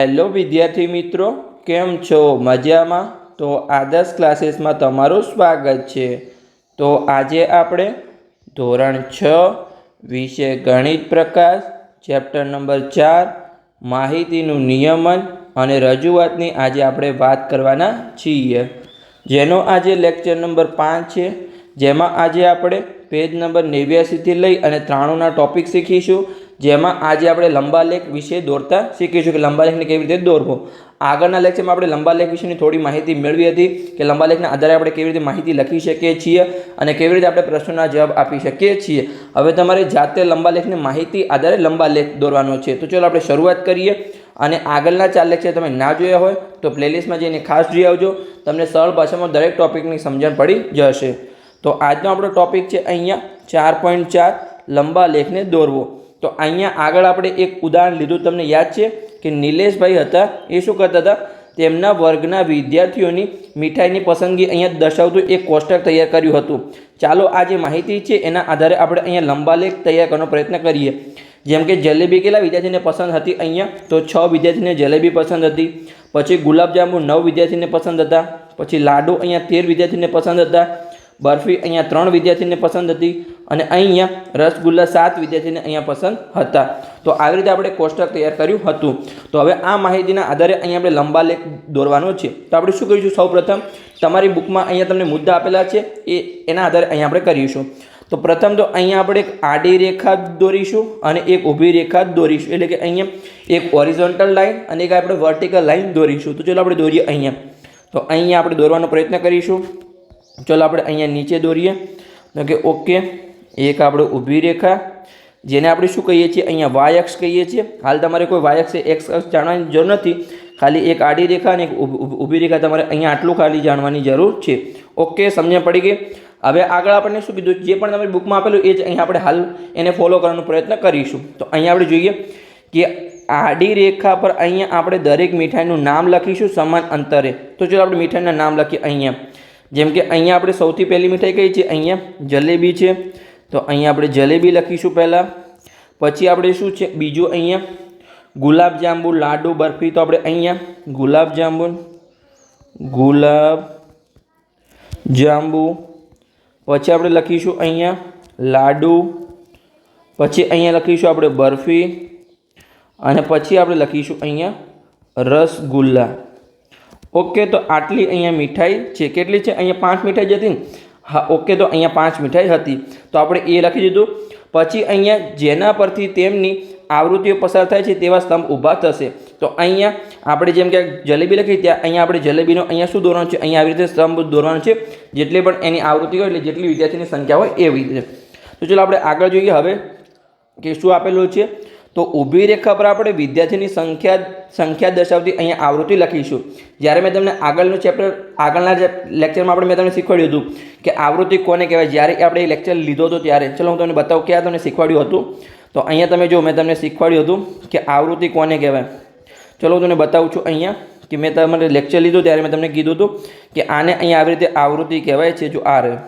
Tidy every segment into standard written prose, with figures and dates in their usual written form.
Hello વિદ્યાર્થી મિત્રો, કેમ છો? મજામાં? તો આદર્શ ક્લાસીસમાં તમારું સ્વાગત છે. તો આજે આપણે ધોરણ 6 વિષય ગણિત પ્રકાશ ચેપ્ટર નંબર 4 માહિતીનું નિયમન અને રજૂઆતની આજે આપણે વાત કરવાના છીએ, જેનો આજે લેક્ચર નંબર 5 છે. જેમાં આજે આપણે પેજ નંબર 89થી લઈ અને 93ના ટોપિક શીખીશું. જેમાં આજે આપણે લંબાલેખ વિશે દોરતા શીખીશું કે લંબાલેખને કેવી રીતે દોરવો. આગળના લેક્ચરમાં આપણે લંબાલેખ વિશેની થોડી માહિતી મેળવી હતી કે લંબાલેખના આધારે આપણે કેવી રીતે માહિતી લખી શકીએ છીએ અને કેવી રીતે આપણે પ્રશ્નોના જવાબ આપી શકીએ છીએ. હવે તમારે જાતે લંબાલેખની માહિતી આધારે લંબાલેખ દોરવાનો છે. તો ચાલો આપણે શરૂઆત કરીએ. અને આગળના 4 લેક્ચર તમે ના જોયા હોય તો પ્લેલિસ્ટમાં જઈને ખાસ જોઈ આવજો. તમને સરળ ભાષામાં દરેક ટોપિકની સમજણ પડી જશે. તો આજનો આપણો ટોપિક છે અહીંયા 4.4 લંબાલેખને દોરવો. તો અહીંયા આગળ આપણે એક ઉદાહરણ લીધું, તમને યાદ છે કે નિલેશભાઈ હતા, એ શું કરતા હતા, તેમના વર્ગના વિદ્યાર્થીઓની મીઠાઈની પસંદગી અહીંયા દર્શાવતું એક કોષ્ટક તૈયાર કર્યું હતું. ચાલો આ જે માહિતી છે એના આધારે આપણે અહીંયા લંબાલેખ તૈયાર કરવાનો પ્રયત્ન કરીએ. જેમ કે જલેબી કેટલા વિદ્યાર્થીને પસંદ હતી? અહીંયા તો 6 વિદ્યાર્થીને જલેબી પસંદ હતી. પછી ગુલાબજાંબુ 9 વિદ્યાર્થીને પસંદ હતા. પછી લાડુ અહીંયા 13 વિદ્યાર્થીને પસંદ હતા. બરફી અહીંયા 3 વિદ્યાર્થીને પસંદ હતી. અને અહીંયા રસગુલ્લા 7 વિદ્યાર્થીને અહીંયા પસંદ હતા. તો આવી રીતે આપણે કોષ્ટક તૈયાર કર્યું હતું. તો હવે આ માહિતીના આધારે અહીંયા આપણે લંબાલેખ દોરવાનો છે. તો આપણે શું કરીશું? સૌપ્રથમ તમારી બુકમાં અહીંયા તમને મુદ્દા આપેલા છે, એના આધારે અહીંયા આપણે કરીશું. તો પ્રથમ તો અહીંયા આપણે એક આડી રેખા દોરીશું અને એક ઊભી રેખા દોરીશું. એટલે કે અહીંયા એક હોરિઝોન્ટલ લાઈન અને એક આપણે વર્ટિકલ લાઈન દોરીશું. તો ચલો આપણે દોરીએ અહીંયા. તો અહીંયા આપણે દોરવાનો પ્રયત્ન કરીશું. ચલો આપણે અહીંયા નીચે દોરીએ. તો કે ઓકે, એક આપણે ઊભી રેખા, જેને આપણે શું કહીએ છીએ? અહીંયા વાય અક્ષ કહીએ છીએ. હાલ તમારે કોઈ વાય અક્ષ એક્સ અક્ષ જાણવાની જરૂર નથી. ખાલી એક આડી રેખા અને એક ઊભી રેખા તમારે અહીંયા આટલું ખાલી જાણવાની જરૂર છે. ઓકે, સમજણ પડી ગઈ? હવે આગળ આપણને શું કીધું? જે પણ તમારી બુકમાં આપેલું એ જ અહીંયા આપણે હાલ એને ફોલો કરવાનો પ્રયત્ન કરીશું. તો અહીંયા આપણે જોઈએ કે આડી રેખા પર અહીંયા આપણે દરેક મીઠાઈનું નામ લખીશું સમાન અંતરે. તો ચાલો આપણે મીઠાઈના નામ લખીએ અહીંયા. જેમ કે અહીંયા આપણે સૌથી પહેલી મીઠાઈ કઈ છે? અહીંયા જલેબી છે. તો અહીંયા આપણે જલેબી લખીશું પહેલાં. પછી આપણે શું છે બીજું? અહીંયા ગુલાબજાંબુ, લાડુ, બરફી. તો આપણે અહીંયા ગુલાબજાંબુ. પછી આપણે લખીશું અહીંયા લાડુ. પછી અહીંયા લખીશું આપણે બરફી. અને પછી આપણે લખીશું અહીંયા રસગુલ્લા. ઓકે, તો આટલી અહીંયા મીઠાઈ છે. કેટલી છે? અહીંયા 5 મીઠાઈ હતી ને? હા, ઓકે, તો અહીંયા 5 મીઠાઈ હતી. તો આપણે એ લખી દીધું. પછી અહીંયા જેના પરથી તેમની આવૃત્તિઓ પસાર થાય છે તેવા સ્તંભ ઊભા થશે. તો અહીંયા આપણે જેમ કે જલેબી લખી, ત્યાં અહીંયા આપણે જલેબીનો અહીંયા શું દોરવાનું છે? અહીંયા આવી રીતે સ્તંભ દોરવાનો છે. જેટલી પણ એની આવૃત્તિ હોય એટલે જેટલી વિદ્યાર્થીની સંખ્યા હોય એવી રીતે. તો ચલો આપણે આગળ જોઈએ હવે કે શું આપેલું છે. તો ઊભી રેખા પર આપણે વિદ્યાર્થીની સંખ્યા દર્શાવતી અહીંયા આવૃત્તિ લખીશું. જ્યારે મેં તમને આગળના લેક્ચરમાં મેં તમને શીખવાડ્યું હતું કે આવૃત્તિ કોને કહેવાય. જ્યારે આપણે એ લેક્ચર લીધો હતો ત્યારે ચલો હું તમને બતાવું ક્યાં તમને શીખવાડ્યું હતું. તો અહીંયા તમે જો મેં તમને શીખવાડ્યું હતું કે આવૃત્તિ કોને કહેવાય. ચલો હું તમને બતાવું છું અહીંયા કે મેં તમારે લેક્ચર લીધું ત્યારે મેં તમને કીધું હતું કે આને અહીંયા આવી રીતે આવૃત્તિ કહેવાય છે. જો આ રહ્યો,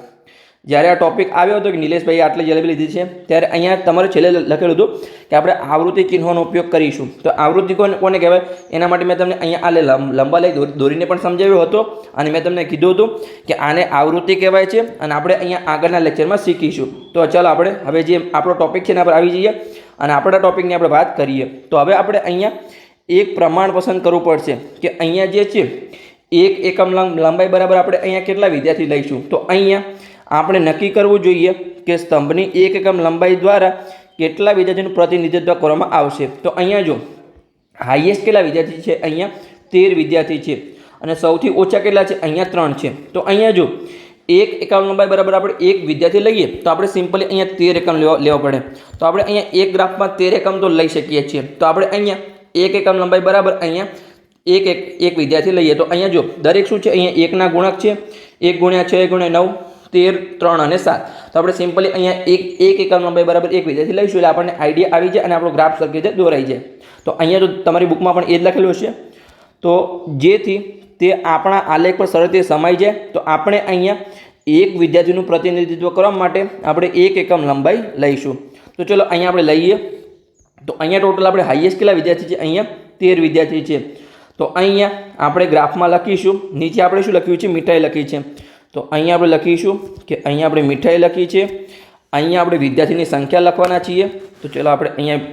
જ્યારે આ ટોપિક આવ્યો હતો કે નિલેશભાઈએ આટલી જલેબી લીધી છે, ત્યારે અહીંયા તમારે છેલ્લે લખેલું હતું કે આપણે આવૃત્તિ ચિહ્નોનો ઉપયોગ કરીશું. તો આવૃત્તિ કોને કહેવાય એના માટે મેં તમને અહીંયા આ લંબાલેખ દોરીને પણ સમજાવ્યો હતો અને મેં તમને કીધું હતું કે આને આવૃત્તિ કહેવાય છે અને આપણે અહીંયા આગળના લેક્ચરમાં શીખીશું. તો ચાલો આપણે હવે જે આપણો ટોપિક છે એના પર આવી જઈએ અને આપણા ટોપિકની આપણે વાત કરીએ. તો હવે આપણે અહીંયા એક પ્રમાણ પસંદ કરવું પડશે કે અહીંયા જે છે 1 એકમ લંબાઈ બરાબર આપણે અહીંયા કેટલા વિદ્યાર્થી લઈશું. તો અહીંયા આપણે નક્કી કરવું જોઈએ કે સ્તંભની 1 એકમ લંબાઈ દ્વારા કેટલા વિદ્યાર્થીનું પ્રતિનિધિત્વ કરવામાં આવશે. તો અહીંયા જો હાઈએસ્ટ કેટલા વિદ્યાર્થી છે? અહીંયા 13 વિદ્યાર્થી છે. અને સૌથી ઓછા કેટલા છે? અહીંયા 3 છે. તો અહીંયા જો 1 એકમ લંબાઈ બરાબર આપણે 1 વિદ્યાર્થી લઈએ તો આપણે સિમ્પલી અહીંયા 13 એકમ લેવા પડે. તો આપણે અહીંયા એક ગ્રાફમાં 13 એકમ તો લઈ શકીએ છીએ. તો આપણે અહીંયા 1 એકમ લંબાઈ બરાબર અહીંયા એક વિદ્યાર્થી લઈએ. તો અહીંયા જો દરેક શું છે? અહીંયા 1 ના ગુણક છે. 1 × 6 × 9 13, 3 અને 7. તો આપણે સિમ્પલી અહીંયા એક એકમ લંબાઈ બરાબર 1 વિદ્યાર્થી લઈશું એટલે આપણને આઈડિયા આવી જાય અને આપણો ગ્રાફ સરખી રીતે દોરાઈ જાય. તો અહીંયા તો તમારી બુકમાં પણ એ જ લખેલું હશે. તો જેથી તે આપણા આલેખ પર સરળ રીતે સમાઈ જાય. તો આપણે અહીંયા એક વિદ્યાર્થીનું પ્રતિનિધિત્વ કરવા માટે આપણે 1 એકમ લંબાઈ લઈશું. તો ચલો અહીંયા આપણે લઈએ. તો અહીંયા ટોટલ આપણે હાઈએસ્ટ કેટલા વિદ્યાર્થી છે? અહીંયા 13 વિદ્યાર્થી છે। તો અહીંયા આપણે ગ્રાફમાં લખીશું, નીચે આપણે શું લખ્યું છે, મીઠાઈ લખી છે। તો અહીંયા આપણે લખીશું કે અહીંયા આપણે મીઠાઈ લખી છે, અહીંયા આપણે વિદ્યાર્થીની સંખ્યા લખવાના છીએ। તો ચલો આપણે અહીંયા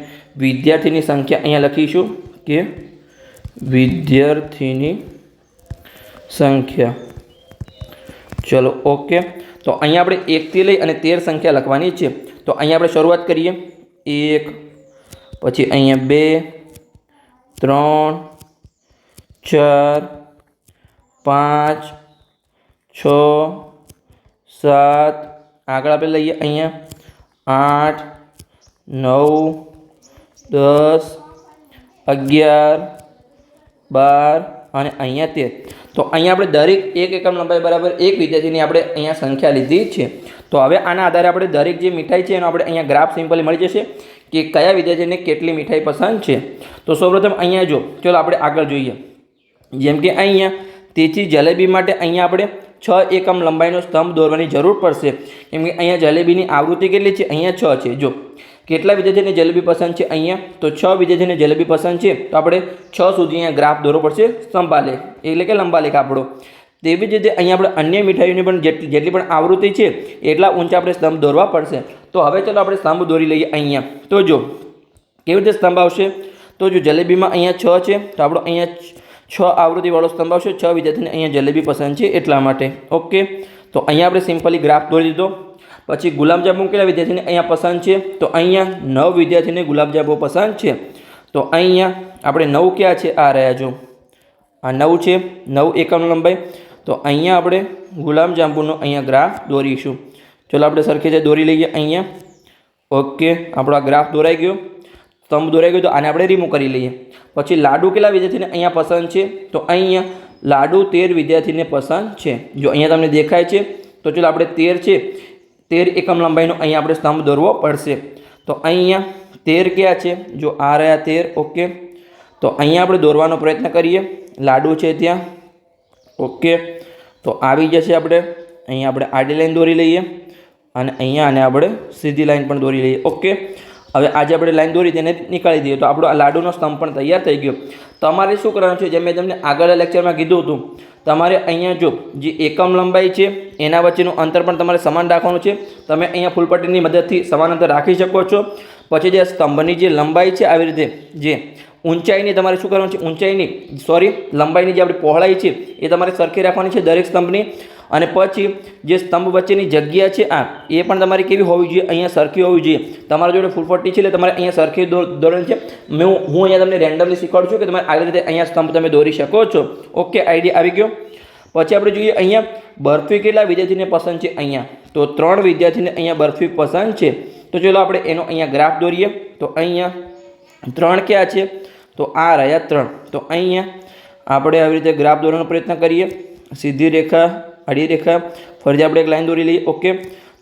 વિદ્યાર્થીની સંખ્યા અહીંયા લખીશું કે વિદ્યાર્થીની સંખ્યા। ચલો ઓકે। તો અહીંયા આપણે 1 થી લઈ અને 13 સંખ્યા લખવાની છે। તો અહીંયા આપણે શરૂઆત કરીએ, 1, પછી અહીંયા 2, 3, 4, 5, 6, 7, આગળ આપણે લઈએ અહીંયા 8, 9, 10, 11, 12 અને અહીંયા 13। તો અહીંયા આપણે દરેક એક એકમ લંબાઈ બરાબર એક વિદ્યાર્થીની આપણે અહીંયા સંખ્યા લીધી છે। તો હવે આના આધારે આપણે દરેક જે મીઠાઈ છે એનો આપણે અહીંયા ગ્રાફ સિમ્પલી મળી જશે કે કયા વિદ્યાર્થીને કેટલી મીઠાઈ પસંદ છે। તો સૌપ્રથમ અહીંયા જો, ચલો આપણે આગળ જોઈએ। જેમ કે અહીંયા તેથી જલેબી માટે અહીંયા આપણે 6 એકમ લંબાઈનો સ્તંભ દોરવાની જરૂર પડશે, કેમ કે અહીંયા જલેબીની આવૃત્તિ કેટલી છે, અહીંયા 6 છે। જો કેટલા વિદ્યાર્થીને જલેબી પસંદ છે, અહીંયા તો 6 વિદ્યાર્થીને જલેબી પસંદ છે। તો આપણે 6 સુધી અહીંયા ગ્રાફ દોરવો પડશે, સ્તંભાલેખ એટલે કે લંબાલેખ આપણો। તેવી જ રીતે અહીંયા આપણે અન્ય મીઠાઈઓની પણ જેટલી પણ આવૃત્તિ છે એટલા ઊંચા આપણે સ્તંભ દોરવા પડશે। તો હવે ચલો આપણે સ્તંભ દોરી લઈએ અહીંયા। તો જો કેવી રીતે સ્તંભ આવશે, તો જો જલેબીમાં અહીંયા 6 છે તો આપણો અહીંયા 6 આવૃત્તિવાળો સ્તંભ આવશે। 6 વિદ્યાર્થીને અહીંયા જલેબી પસંદ છે એટલા માટે, ઓકે। તો અહીંયા આપણે સિમ્પલી ગ્રાફ દોરી દીધો। પછી ગુલાબજાંબુ કેટલા વિદ્યાર્થીને અહીંયા પસંદ છે, તો અહીંયા 9 વિદ્યાર્થીને ગુલાબજાંબુ પસંદ છે। તો અહીંયા આપણે 9 ક્યાં છે, આ રહ્યા જો, આ 9 છે, 9 એકમ લંબાઈ। તો અહીંયા આપણે ગુલાબજાંબુનો અહીંયા ગ્રાફ દોરીશું। ચલો આપણે સરખી રીતે દોરી લઈએ અહીંયા, ઓકે। આપણો આ ગ્રાફ દોરાઈ ગયો, સ્તંભ દોરાઈ ગયો। તો આને આપણે રિમૂવ કરી લઈએ। પછી લાડુ કેટલા વિદ્યાર્થીને અહીંયા પસંદ છે, તો અહીંયા લાડુ 13 વિદ્યાર્થીને પસંદ છે। જો અહીંયા તમને દેખાય છે, તો ચલો આપણે 13 છે, 13 એકમ લંબાઈનો અહીંયા આપણે સ્તંભ દોરવો પડશે। તો અહીંયા 13 ક્યાં છે, જો આ રહ્યા 13, ઓકે। તો અહીંયા આપણે દોરવાનો પ્રયત્ન કરીએ, લાડુ છે ત્યાં, ઓકે। તો આવી જશે આપણે અહીંયા આપણે આડી લાઈન દોરી લઈએ અને અહીંયા આને આપણે સીધી લાઈન પણ દોરી લઈએ, ઓકે। હવે આજે આપણે લાઈન દોરી તેને નીકાળી દઈએ, તો આપણો આ લાડુનો સ્તંભ પણ તૈયાર થઈ ગયો। તમારે શું કરવાનું છે, જેમ મેં તમને આગળના લેક્ચરમાં કીધું હતું, તમારે અહીંયા જો જે એકમ લંબાઈ છે એના વચ્ચેનું અંતર પણ તમારે સમાન રાખવાનું છે। તમે અહીંયા ફૂલપટ્ટીની મદદથી સમાન અંતર રાખી શકો છો। પછી જે સ્તંભની જે લંબાઈ છે, આવી રીતે જે ઊંચાઈની તમારે શું કરવાનું છે, લંબાઈની જે આપણી પહોળાઈ છે એ તમારે સરખી રાખવાની છે દરેક સ્તંભની। અને પછી જે સ્તંભ વચ્ચેની જગ્યા છે આ એ પણ તમારી કેવી હોવી જોઈએ, અહીંયા સરખી હોવી જોઈએ। તમારા જોડે ફૂલપટ્ટી છે એટલે તમારે અહીંયા સરખી દોરવાની છે। હું અહીંયા તમને રેન્ડમલી શીખવાડું છું કે તમારે આવી રીતે અહીંયા સ્તંભ તમે દોરી શકો છો, ઓકે। આઈડિયા આવી ગયો। પછી આપણે જોઈએ અહીંયા બરફી કેટલા વિદ્યાર્થીને પસંદ છે, અહીંયા તો 3 વિદ્યાર્થીને અહીંયા બરફી પસંદ છે। તો ચલો આપણે એનો અહીંયા ગ્રાફ દોરીએ। તો અહીંયા 3 ક્યાં છે, તો આ રહ્યા 3। તો અહીંયા આપણે આવી રીતે ગ્રાફ દોરવાનો પ્રયત્ન કરીએ, સીધી રેખા, આડી રેખા, ફરીથી આપણે એક લાઈન દોરી લઈએ, ઓકે।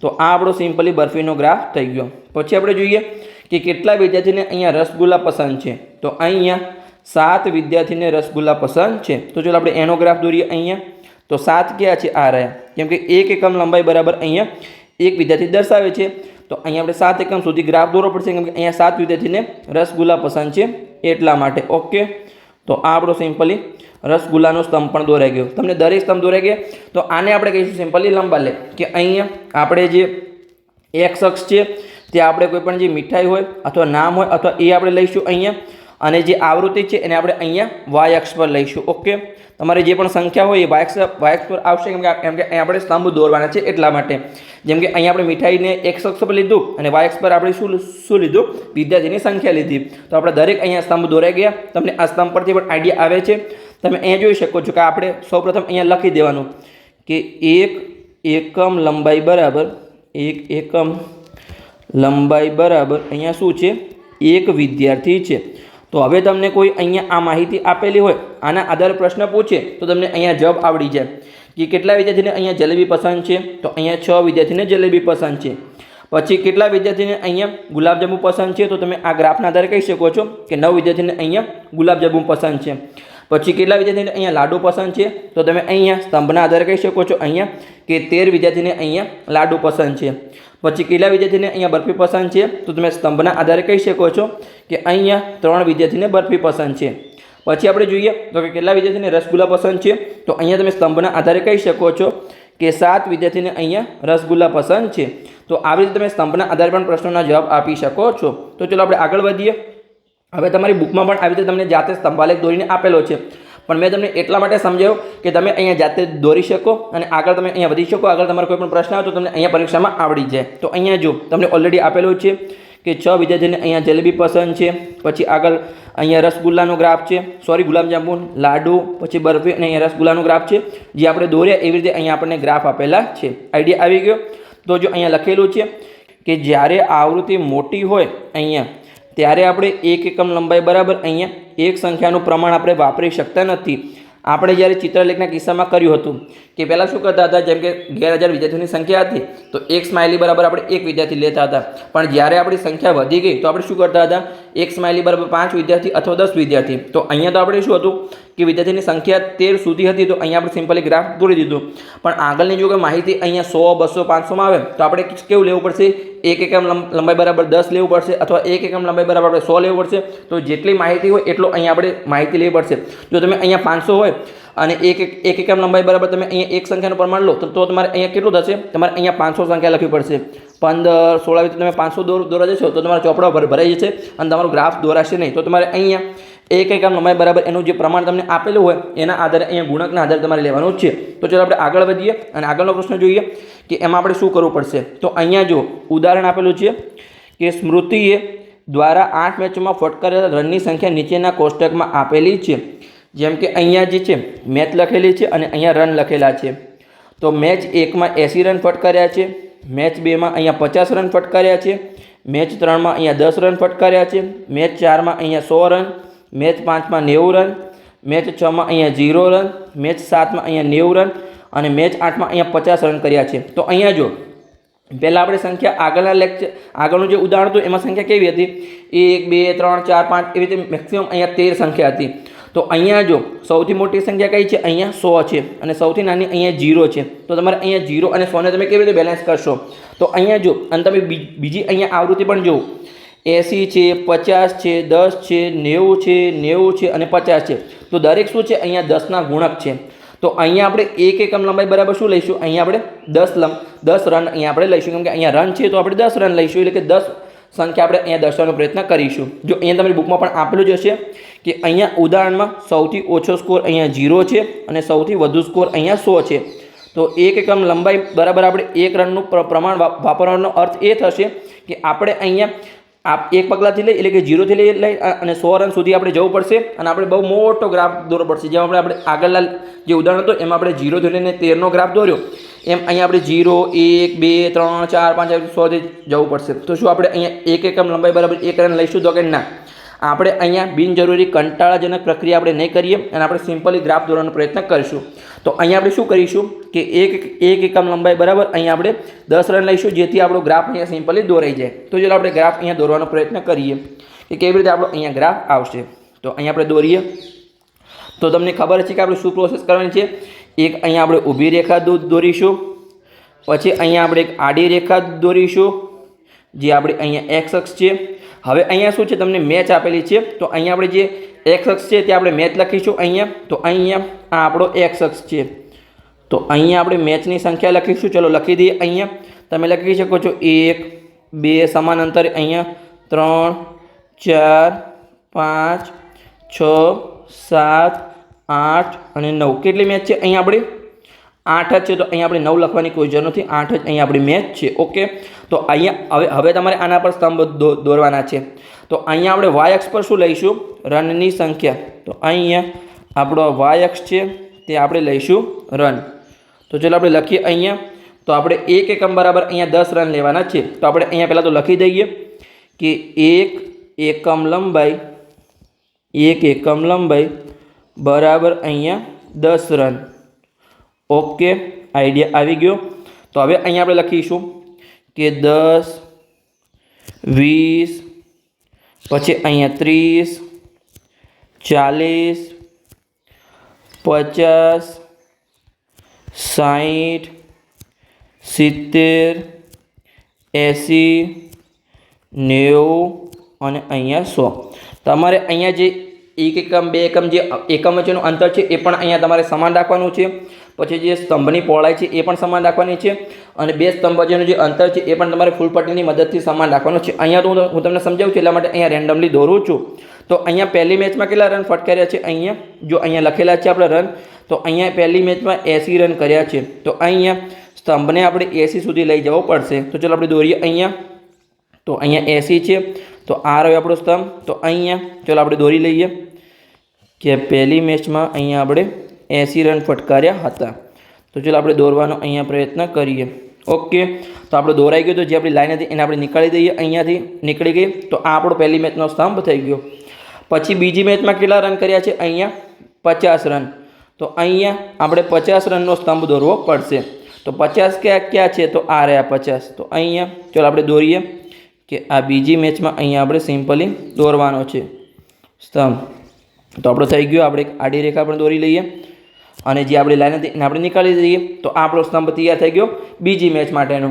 તો આ આપણો સિમ્પલી બરફીનો ગ્રાફ થઈ ગયો। પછી આપણે જોઈએ કે કેટલા વિદ્યાર્થીને અહીંયા રસગુલ્લા પસંદ છે, તો અહીંયા 7 વિદ્યાર્થીને રસગુલ્લા પસંદ છે। તો ચલો આપણે એનો ગ્રાફ દોરીએ અહીંયા। તો 7 ક્યાં છે, આ રહ્યા, કેમ કે 1 એકમ લંબાઈ બરાબર અહીંયા 1 વિદ્યાર્થી દર્શાવે છે। તો અહીંયા આપણે 7 એકમ સુધી ગ્રાફ દોરવો પડશે, કેમ કે અહીંયા 7 વિદ્યાર્થીને રસગુલ્લા પસંદ છે એટલા માટે, ઓકે। તો આ આપણો સિમ્પલી રસગુલ્લાનો સ્તંભ પણ દોરાઈ ગયો। તમને દરેક સ્તંભ દોરાઈ ગયા, તો આને આપણે કહીશું સિમ્પલી લંબાલેખ, કે અહીંયા આપણે જે એક્સ અક્ષ છે તે આપણે કોઈ પણ જે મીઠાઈ હોય અથવા નામ હોય અથવા એ આપણે લઈશું અહીંયા, અને જે આવૃત્તિ છે એને આપણે અહીંયા વાય અક્ષ પર લઈશું, ઓકે। તમારે જે પણ સંખ્યા હોય એ વાય અક્ષ પર આવશે, કેમ કે અહીંયા આપણે સ્તંભ દોરવાના છે એટલા માટે। જેમ કે અહીંયા આપણે મીઠાઈને એક્સ અક્ષ પર લીધું અને વાય અક્ષ પર આપણે શું લીધું, વિદ્યાર્થીની સંખ્યા લીધી। તો આપણે દરેક અહીંયા સ્તંભ દોરાઈ ગયા। તમને આ સ્તંભ પરથી પણ આઈડિયા આવે છે। તમે અહીંયા જોઈ શકો છો કે આપણે સૌપ્રથમ અહીંયા લખી દેવાનું કે 1 એકમ લંબાઈ બરાબર 1 એકમ લંબાઈ બરાબર અહીંયા શું છે, 1 વિદ્યાર્થી છે। તો હવે તમને કોઈ અહીંયા આ માહિતી આપેલી હોય, આના આધારે પ્રશ્ન પૂછે તો તમને અહીંયા જવાબ આવડી જાય કે કેટલા વિદ્યાર્થીને અહીંયા જલેબી પસંદ છે, તો અહીંયા 6 વિદ્યાર્થીને જલેબી પસંદ છે। પછી કેટલા વિદ્યાર્થીને અહીંયા ગુલાબજાંબુ પસંદ છે, તો તમે આ ગ્રાફના આધારે કહી શકો છો કે 9 વિદ્યાર્થીને અહીંયા ગુલાબજાંબુ પસંદ છે। પછી કેટલા વિદ્યાર્થીને અહીંયા લાડુ પસંદ છે, તો તમે અહીંયા સ્તંભના આધારે કહી શકો છો અહીંયા કે 13 વિદ્યાર્થીને અહીંયા લાડુ પસંદ છે। પછી કેટલા વિદ્યાર્થીને અહીંયા બરફી પસંદ છે, તો તમે સ્તંભના આધારે કહી શકો છો કે અહીંયા 3 વિદ્યાર્થીને બરફી પસંદ છે। પછી આપણે જોઈએ તો કે કેટલા વિદ્યાર્થીને રસગુલ્લા પસંદ છે, તો અહીંયા તમે સ્તંભના આધારે કહી શકો છો કે 7 વિદ્યાર્થીને અહીંયા રસગુલ્લા પસંદ છે. તો આવી રીતે તમે સ્તંભના આધારે પણ પ્રશ્નોના જવાબ આપી શકો છો. તો ચલો આપણે આગળ વધીએ. હવે તમારી બુકમાં પણ આવી રીતે તમને જાતે સ્તંભાલેખ દોરીને આપેલો છે, પણ મેં તમને એટલા માટે સમજાવ્યું કે તમે અહીંયા જાતે દોરી શકો અને આગળ તમે અહીંયા વધી શકો. આગળ તમારો કોઈ પણ પ્રશ્ન આવે તો તમને અહીંયા પરીક્ષામાં આવડી જાય. તો અહીંયા જો તમને ઓલરેડી આપેલું છે કે 6 વિદ્યાર્થીને અહીંયા જલેબી પસંદ છે. પછી આગળ અહીંયા રસગુલ્લાનો ગ્રાફ છે, ગુલાબજાંબુ, લાડુ, પછી બરફી અને અહીંયા રસગુલ્લાનો ગ્રાફ છે જે આપણે દોર્યા એવી રીતે અહીંયા આપણને ગ્રાફ આપેલા છે. આઈડિયા આવી ગયો. તો જો અહીંયા લખેલું છે કે જ્યારે આવૃત્તિ મોટી હોય અહીંયા ત્યારે આપણે 1 એકમ લંબાઈ બરાબર અહીંયા એક સંખ્યાનું પ્રમાણ આપણે વાપરી શકતા નથી. આપણે જ્યારે ચિત્રલેખના કિસ્સામાં કર્યું હતું કે પહેલાં શું કરતા હતા, જેમ કે 11,000 વિદ્યાર્થીઓની સંખ્યા હતી તો એક સ્માઇલી બરાબર આપણે એક વિદ્યાર્થી લેતા હતા. પણ જ્યારે આપણી સંખ્યા વધી ગઈ તો આપણે શું કરતા હતા, એક સ્માઇલી બરાબર 5 વિદ્યાર્થી અથવા 10 વિદ્યાર્થી. તો અહીંયા તો આપણે શું હતું કે વિદ્યાર્થીની સંખ્યા 13 સુધી હતી, તો અહીંયા આપણે સિમ્પલી ગ્રાફ દોરી દીધું. પણ આગળની જો કે માહિતી અહીંયા 100, 200, 500માં આવે તો આપણે કેવું લેવું પડશે, 1 એકમ લંબાઈ બરાબર 10 લેવું પડશે અથવા 1 એકમ લંબાઈ બરાબર આપણે 100 લેવું પડશે. તો જેટલી માહિતી હોય એટલો અહીંયા આપણે માહિતી લેવી પડશે. જો તમે અહીંયા 500 હોય અને એક એકમ લંબાઈ બરાબર તમે અહીંયા એક સંખ્યાનું પ્રમાણ લો તો તમારે અહીંયા કેટલું થશે, તમારે અહીંયા 500 સંખ્યા લખવી પડશે. 15, 16 આવી તમે 500 દોરા જશો તો તમારા ચોપડા ભરાઈ જશે અને તમારો ગ્રાફ દોરાશે નહીં. તો તમારે અહીંયા એક એકમ લંબાઈ બરાબર એનું જે પ્રમાણ તમને આપેલું હોય એના આધારે અહીંયા ગુણકના આધારે તમારે લેવાનું છે. તો ચાલો આપણે આગળ વધીએ અને આગળનો પ્રશ્ન જોઈએ કે એમાં આપણે શું કરવું પડશે. તો અહીંયા જો ઉદાહરણ આપેલું છે કે સ્મૃતિએ દ્વારા 8 મેચોમાં ફટકારેલા રનની સંખ્યા નીચેના કોષ્ટકમાં આપેલી છે. જેમ કે અહીંયા જે છે મેચ લખેલી છે અને અહીંયા રન લખેલા છે. તો મેચ 1માં 80 રન ફટકાર્યા છે, મેચ 2માં અહીંયા 50 રન ફટકાર્યા છે, મેચ 3માં અહીંયા 10 રન ફટકાર્યા છે, મેચ 4માં અહીંયા 100 રન, મેચ 5માં 90 રન, મેચ 6માં અહીંયા 0 રન, મેચ 7માં અહીંયા 90 રન અને મેચ 8માં અહીંયા 50 રન કર્યા છે. તો અહીંયા જો પહેલાં આપણે સંખ્યા આગળનું જે ઉદાહરણ હતું એમાં સંખ્યા કેવી હતી, 1, 2, 3, 4, 5 એવી રીતે મેક્સિમમ અહીંયા 13 સંખ્યા હતી. તો અહીંયા જો સૌથી મોટી સંખ્યા કઈ છે, અહીંયા 100 છે અને સૌથી નાની અહીંયા 0 છે. તો તમારે અહીંયા 0 અને 100ને તમે કેવી રીતે બેલેન્સ કરશો. તો અહીંયા જો અને તમે બીજી અહીંયા આવૃત્તિ પણ જુઓ, 80 છે, 50 છે, 10 છે, 90 છે, 90 છે અને 50 છે. તો દરેક શું છે, અહીંયા 10ના ગુણક છે. તો અહીંયા આપણે 1 એકમ લંબાઈ બરાબર શું લઈશું, અહીંયા આપણે 10 રન અહીંયા આપણે લઈશું, કેમ કે અહીંયા રન છે તો આપણે 10 રન લઈશું, એટલે કે 10 સંખ્યા આપણે અહીંયા દર્શાવવાનો પ્રયત્ન કરીશું. જો અહીંયા તમારી બુકમાં પણ આપેલું જ હશે કે અહીંયા ઉદાહરણમાં સૌથી ઓછો સ્કોર અહીંયા 0 છે અને સૌથી વધુ સ્કોર અહીંયા 100 છે. તો 1 એકમ લંબાઈ બરાબર આપણે 1 રનનું પ્રમાણ વાપરવાનો અર્થ એ થશે કે આપણે અહીંયા એક પગલાંથી લઈ એટલે કે 0થી લઈ અને 100 રન સુધી આપણે જવું પડશે અને આપણે બહુ મોટો ગ્રાફ દોરવો પડશે. જેમ આપણે આગળના જે ઉદાહરણ હતું એમાં આપણે 0થી લઈને 13નો ગ્રાફ દોર્યો, એમ અહીંયા આપણે 0, 1, 2, 3, 4, 5 100થી જવું પડશે. તો શું આપણે અહીંયા 1 એકમ લંબાઈ બરાબર 1 રન લઈશું, તો કે ના. આપણે અહીંયા બિનજરૂરી કંટાળાજનક પ્રક્રિયા આપણે નહીં કરીએ અને આપણે સિમ્પલી ગ્રાફ દોરવાનો પ્રયત્ન કરીશું. તો અહીંયા આપણે શું કરીશું કે 1 એકમ લંબાઈ બરાબર અહીંયા આપણે 10 રન લઈશું, જેથી આપણો ગ્રાફ અહીંયા સિમ્પલી દોરાઈ જાય. તો ચાલો આપણે ગ્રાફ અહીંયા દોરવાનો પ્રયત્ન કરીએ કે કેવી રીતે આપણો અહીંયા ગ્રાફ આવશે. તો અહીંયા આપણે દોરીએ. તો તમને ખબર છે કે આપણે શું પ્રોસેસ કરવાની છે. એક અહીંયા આપણે ઊભી રેખા દોરીશું, પછી અહીંયા આપણે એક આડી રેખા દોરીશું જે આપણે અહીંયા એક્સ અક્ષ છે. હવે અહીંયા શું છે, તમને મેચ આપેલી છે તો અહીંયા આપણે જે એક્સ અક્ષ છે તે આપણે મેચ લખીશું અહીંયા. તો અહીંયા આ આપણો એક્સ અક્ષ છે, તો અહીંયા આપણે મેચની સંખ્યા લખીશું. ચલો લખી દઈએ. અહીંયા તમે લખી શકો છો 1, 2 સમાન અંતરે, અહીંયા 3, 4, 5, 6, 7, 8 અને 9. કેટલી મેચ છે અહીંયા આપણે 8 જ છે. તો અહીંયા આપણે 9 લખવાની કોઈ જરૂર નથી, 8 જ અહીંયા આપણી મેચ છે. ઓકે. તો અહીંયા હવે તમારે આના પર સ્તંભ દોરવાના છે. તો અહીંયા આપણે વાય અક્ષ પર શું લઈશું, રનની સંખ્યા. તો અહીંયા આપણો વાય અક્ષ છે તે આપણે લઈશું રન. તો ચાલો આપણે લખીએ અહીંયા. તો આપણે 1 એકમ બરાબર અહીંયા 10 રન લેવાના છે. તો આપણે અહીંયા પહેલાં તો લખી દઈએ કે 1 એકમ લંબાઈ બરાબર અહીંયા 10 રન. ઓકે, આઈડિયા આવી ગયો. તો હવે અહીંયા આપણે લખીશું કે 10, 20, પછી અહીંયા 30, 40, 50, 60, 70, 80, 90 અને અહીંયા 100. તમારે અહીંયા જે એક એકમ બે એકમ જે એકમ વચ્ચેનું અંતર છે એ પણ અહીંયા તમારે સમાન રાખવાનું છે. પછી જે સ્તંભની પહોળાઈ છે એ પણ સમાન રાખવાની છે અને બે સ્તંભ વચ્ચેનું જે અંતર છે એ પણ તમારે ફૂલપટ્ટીની મદદથી સમાન રાખવાનું છે. અહીંયા તો હું તમને સમજાવું છું એટલા માટે અહીંયા રેન્ડમલી દોરું છું. તો અહીંયા પહેલી મેચમાં કેટલા રન ફટકાર્યા છે? અહીંયા જો અહીંયા લખેલા છે આપણે રન, તો અહીંયા પહેલી મેચમાં 80 રન કર્યા છે. તો અહીંયા સ્તંભને આપણે 80 સુધી લઈ જવો પડશે. તો ચાલો આપણે દોરીએ અહીંયા. તો અહીંયા 80 છે, તો આ રહ્યો આપણો સ્તંભ. તો અહીંયા ચાલો આપણે દોરી લઈએ કે પહેલી મેચમાં અહીંયા આપણે 80 રન ફટકાર્યા હતા. તો ચાલો આપણે દોરવાનો અહીંયા પ્રયત્ન કરીએ. ઓકે, તો આપણે દોરાઈ ગયો. તો જે આપણી લાઈન હતી એને આપણે નીકાળી દઈએ. અહીંયાથી નીકળી ગઈ. તો આ આપણો પહેલી મેચનો સ્તંભ થઈ ગયો. પછી બીજી મેચમાં કેટલા રન કર્યા છે? અહીંયા 50 રન. તો અહીંયા આપણે 50 રનનો સ્તંભ દોરવો પડશે. તો 50 ક્યાં છે? તો આ રહ્યા 50. તો અહીંયા ચાલો આપણે દોરીએ કે આ બીજી મેચમાં અહીંયા આપણે સિમ્પલી દોરવાનો છે સ્તંભ. તો આપણો થઈ ગયો. આપણે એક આડી રેખા પણ દોરી લઈએ અને જે આપણી લાઈન હતી એને આપણે નીકાળી દઈએ. તો આપણો સ્તંભ તૈયાર થઈ ગયો બીજી મેચ માટેનો.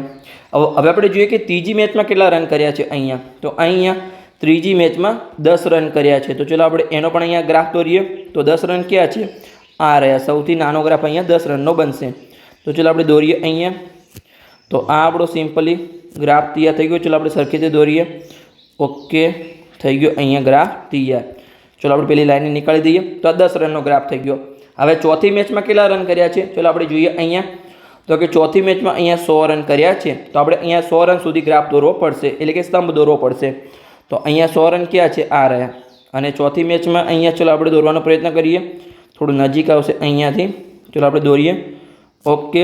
હવે આપણે જોઈએ કે ત્રીજી મેચમાં કેટલા રન કર્યા છે અહીંયા. તો અહીંયા ત્રીજી મેચમાં 10 રન કર્યા છે. તો ચલો આપણે એનો પણ અહીંયા ગ્રાફ દોરીએ. તો 10 રન ક્યાં છે? આ રહ્યા. સૌથી નાનો ગ્રાફ અહીંયા 10 રનનો બનશે. તો ચલો આપણે દોરીએ અહીંયા. તો આ આપણો સિમ્પલી ગ્રાફ તૈયાર થઈ ગયો. ચલો આપણે સરખી રીતે દોરીએ. ઓકે, થઈ ગયો અહીંયા ગ્રાફ તૈયાર. ચલો આપણે પેલી લાઈનને નીકાળી દઈએ. તો આ 10 રનનો ગ્રાફ થઈ ગયો. હવે ચોથી મેચમાં કેટલા રન કર્યા છે? ચલો આપણે જોઈએ અહીંયા. તો કે ચોથી મેચમાં અહીંયા 100 રન કર્યા છે. તો આપણે અહીંયા 100 રન સુધી ગ્રાફ દોરવો પડશે, એટલે કે સ્તંભ દોરવો પડશે. તો અહીંયા 100 રન ક્યાં છે? આ રહ્યા. અને ચોથી મેચમાં અહીંયા ચલો આપણે દોરવાનો પ્રયત્ન કરીએ. થોડું નજીક આવશે અહીંયાથી. ચલો આપણે દોરીએ. ઓકે,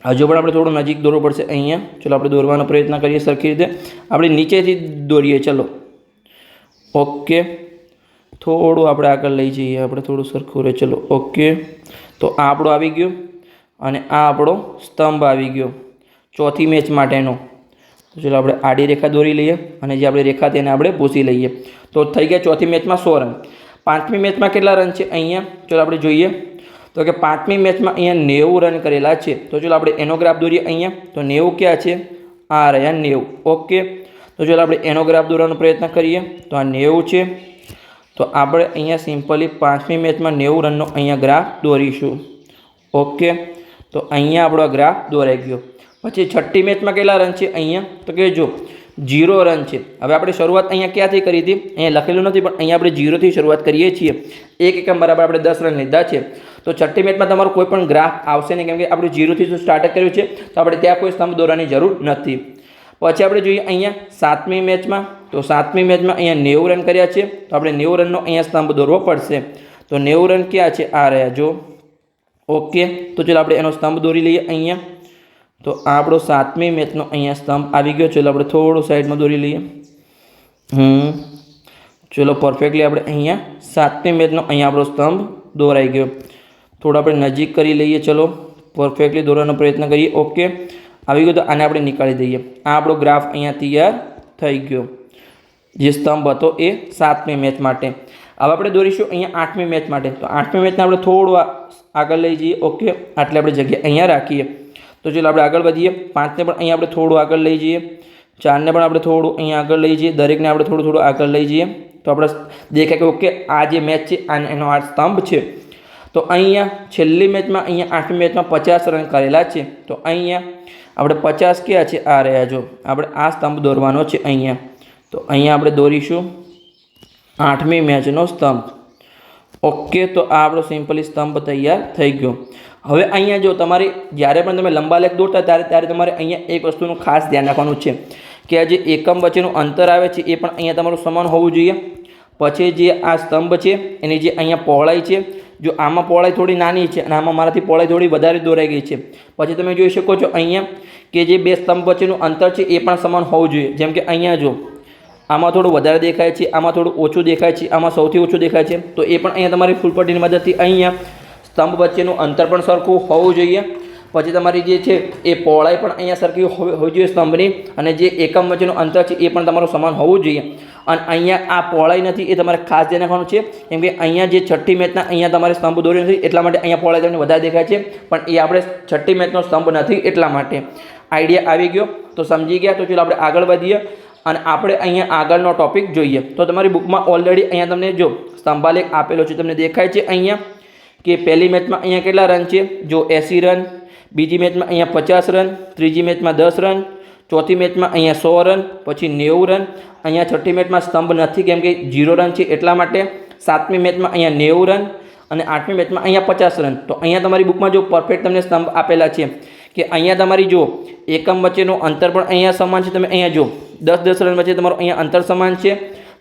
હજુ પણ આપણે થોડું નજીક દોરવું પડશે અહીંયા. ચલો આપણે દોરવાનો પ્રયત્ન કરીએ સરખી રીતે. આપણે નીચેથી દોરીએ. ચલો ઓકે, થોડું આપણે આગળ લઈ જઈએ. આપણે થોડું સરખું રહે. ચલો ઓકે, તો આ આપણો આવી ગયો અને આ આપણો સ્તંભ આવી ગયો ચોથી મેચ માટેનો. તો ચલો આપણે આડી રેખા દોરી લઈએ અને જે આપણે રેખા તેને આપણે ભૂસી લઈએ. તો થઈ ગયા ચોથી મેચમાં 100 રન. પાંચમી મેચમાં કેટલા રન છે અહીંયા? ચલો આપણે જોઈએ. તો કે પાંચમી મેચમાં અહીંયા 90 રન કરેલા છે. તો ચલો આપણે એનો ગ્રાફ દોરીએ અહીંયા. તો 90 ક્યાં છે? આ રહ્યા 90. ઓકે, તો ચલો આપણે એનો ગ્રાફ દોરવાનો પ્રયત્ન કરીએ. તો આ 90 છે. તો આપણે અહીંયા સિમ્પલી પાંચમી મેચમાં 90 રનનો અહીંયા ગ્રાફ દોરીશું. ઓકે, તો અહીંયા આપણો ગ્રાફ દોરાઈ ગયો. પછી છઠ્ઠી મેચમાં કેટલા રન છે અહીંયા? તો કે જો 0 રન છે. હવે આપણે શરૂઆત અહીંયા ક્યાંથી કરી હતી? અહીંયા લખેલું નથી, પણ અહીંયા આપણે 0થી શરૂઆત કરીએ છીએ. એક એકમ બરાબર આપણે 10 રન લીધા છે. તો છઠ્ઠી મેચમાં તમારો કોઈ પણ ગ્રાફ આવશે નહીં, કેમ કે આપણે 0થી સ્ટાર્ટ કર્યું છે. તો આપણે ત્યાં કોઈ સ્તંભ દોરવાની જરૂર નથી. પછી આપણે જોઈએ અહીંયા સાતમી મેચમાં. તો સાતમી મેચમાં અહીંયા 90 રન કર્યા છે. તો આપણે 90 રનનો અહીંયા સ્તંભ દોરવો પડશે. તો 90 રન ક્યાં છે? આ રહ્યા જો. ઓકે, તો ચલો આપણે એનો સ્તંભ દોરી લઈએ અહીંયા. તો આ આપણો સાતમી મેચનો અહીંયા સ્તંભ આવી ગયો. ચલો આપણે થોડું સાઈડમાં દોરી લઈએ. ચલો પરફેક્ટલી આપણે અહીંયા સાતમી મેચનો અહીંયા આપણો સ્તંભ દોરાઈ ગયો. થોડું આપણે નજીક કરી લઈએ. ચલો પરફેક્ટલી દોરવાનો પ્રયત્ન કરીએ. ઓકે, આવી ગયો. તો આને આપણે નીકાળી દઈએ. આ આપણો ગ્રાફ અહીંયા તૈયાર થઈ ગયો. જે સ્તંભ હતો એ સાતમી મેચ માટે. હવે આપણે દોરીશું અહીંયા આઠમી મેચ માટે. તો આઠમી મેચને આપણે થોડું આગળ લઈ જઈએ. ઓકે, આટલી આપણે જગ્યા અહીંયા રાખીએ. તો ચલો આપણે આગળ વધીએ. 5ને પણ અહીંયા આપણે થોડું આગળ લઈ જઈએ. 4ને પણ આપણે થોડું અહીંયા આગળ લઈ જઈએ. દરેકને આપણે થોડું થોડું આગળ લઈ જઈએ. તો આપણે દેખાય કે ઓકે આ જે મેચ છે એનો આ સ્તંભ છે. તો અહીંયા છેલ્લી મેચમાં અહીંયા આઠમી મેચમાં 50 રન કરેલા છે. તો અહીંયા આપણે 50 ક્યાં છે? આ રહ્યા જો. આપણે આ સ્તંભ દોરવાનો છે અહીંયા. તો અહીંયા આપણે દોરીશું આઠમી મેચનો સ્તંભ. ઓકે, તો આ આપણો સિમ્પલી સ્તંભ તૈયાર થઈ ગયો. હવે અહીંયા જો તમારે જ્યારે પણ તમે લંબા લેખ દોરતા ત્યારે તમારે અહીંયા એક વસ્તુનું ખાસ ધ્યાન રાખવાનું છે કે આ જે એકમ વચ્ચેનું અંતર આવે છે એ પણ અહીંયા તમારું સમાન હોવું જોઈએ. પછી જે આ સ્તંભ છે એની જે અહીંયા પહોળાઈ છે, જો આમાં પહોળાઈ થોડી નાની છે અને આમાં મારાથી પહોળાઈ થોડી વધારે દોરાઈ ગઈ છે. પછી તમે જોઈ શકો છો અહીંયા કે જે બે સ્તંભ વચ્ચેનું અંતર છે એ પણ સમાન હોવું જોઈએ. જેમ કે અહીંયા જો આમાં થોડું વધારે દેખાય છે, આમાં થોડું ઓછું દેખાય છે, આમાં સૌથી ઓછું દેખાય છે. તો એ પણ અહીંયા તમારી ફૂલપટ્ટીની મદદથી અહીંયા સ્તંભ વચ્ચેનું અંતર પણ સરખું હોવું જોઈએ. પછી તમારી જે છે એ પહોળાઈ પણ અહીંયા સરખી હોવી જોઈએ સ્તંભની, અને જે એકમ વચ્ચેનું અંતર છે એ પણ તમારું સમાન હોવું જોઈએ. અને અહીંયા આ પહોળાઈ નથી એ તમારે ખાસ ધ્યાન રાખવાનું છે, કેમ કે અહીંયા જે છઠ્ઠી મેચના અહીંયા તમારે સ્તંભ દોર્યો નથી એટલા માટે અહીંયા પહોળાઈ તમને વધારે દેખાય છે, પણ એ આપણે છઠ્ઠી મેચનો સ્તંભ નથી એટલા માટે. આઈડિયા આવી ગયો તો સમજી ગયા. તો ચાલો આપણે આગળ વધીએ. અને આપણે અહીંયા આગળનો ટોપિક જોઈએ. તો તમારી બુકમાં ઓલરેડી અહીંયા તમને જો સ્તંભાલેખ આપેલો છે, તમને દેખાય છે અહીંયા કે પહેલી મેચમાં અહીંયા કેટલા રન છે, જો 80 રન, બીજી મેચમાં અહીંયા 50 રન, ત્રીજી મેચમાં 10 રન, ચોથી મેચમાં અહીંયા 100 રન, પછી 90 રન. અહીંયા છઠ્ઠી મેચમાં સ્તંભ નથી કેમ કે 0 રન છે એટલા માટે. સાતમી મેચમાં અહીંયા 90 રન અને આઠમી મેચમાં અહીંયા 50 રન. તો અહીંયા તમારી બુકમાં જો પરફેક્ટ તમને સ્તંભ આપેલા છે કે અહીંયા તમારી જો એકમ વચ્ચેનું અંતર પણ અહીંયા સમાન છે. તમે અહીંયા જો 10-10 રન વચ્ચે તમારું અહીંયા અંતર સમાન છે.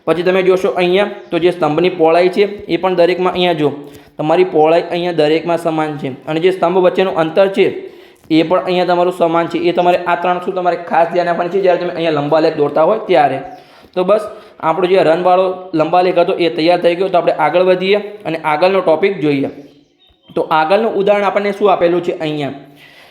પછી તમે જોશો અહીંયા તો જે સ્તંભની પહોળાઈ છે એ પણ દરેકમાં અહીંયા જો તમારી પહોળાઈ અહીંયા દરેકમાં સમાન છે અને જે સ્તંભ વચ્ચેનું અંતર છે એ પણ અહીંયા તમારું સમાન છે. એ તમારે આ ત્રણ શું તમારે ખાસ ધ્યાન આપવાની છે જ્યારે તમે અહીંયા લંબાલેખ દોરતા હોય ત્યારે. તો બસ આપણો જે રનવાળો લંબાલેખ હતો એ તૈયાર થઈ ગયો. તો આપણે આગળ વધીએ અને આગળનો ટોપિક જોઈએ. તો આગળનું ઉદાહરણ આપણને શું આપેલું છે અહીંયા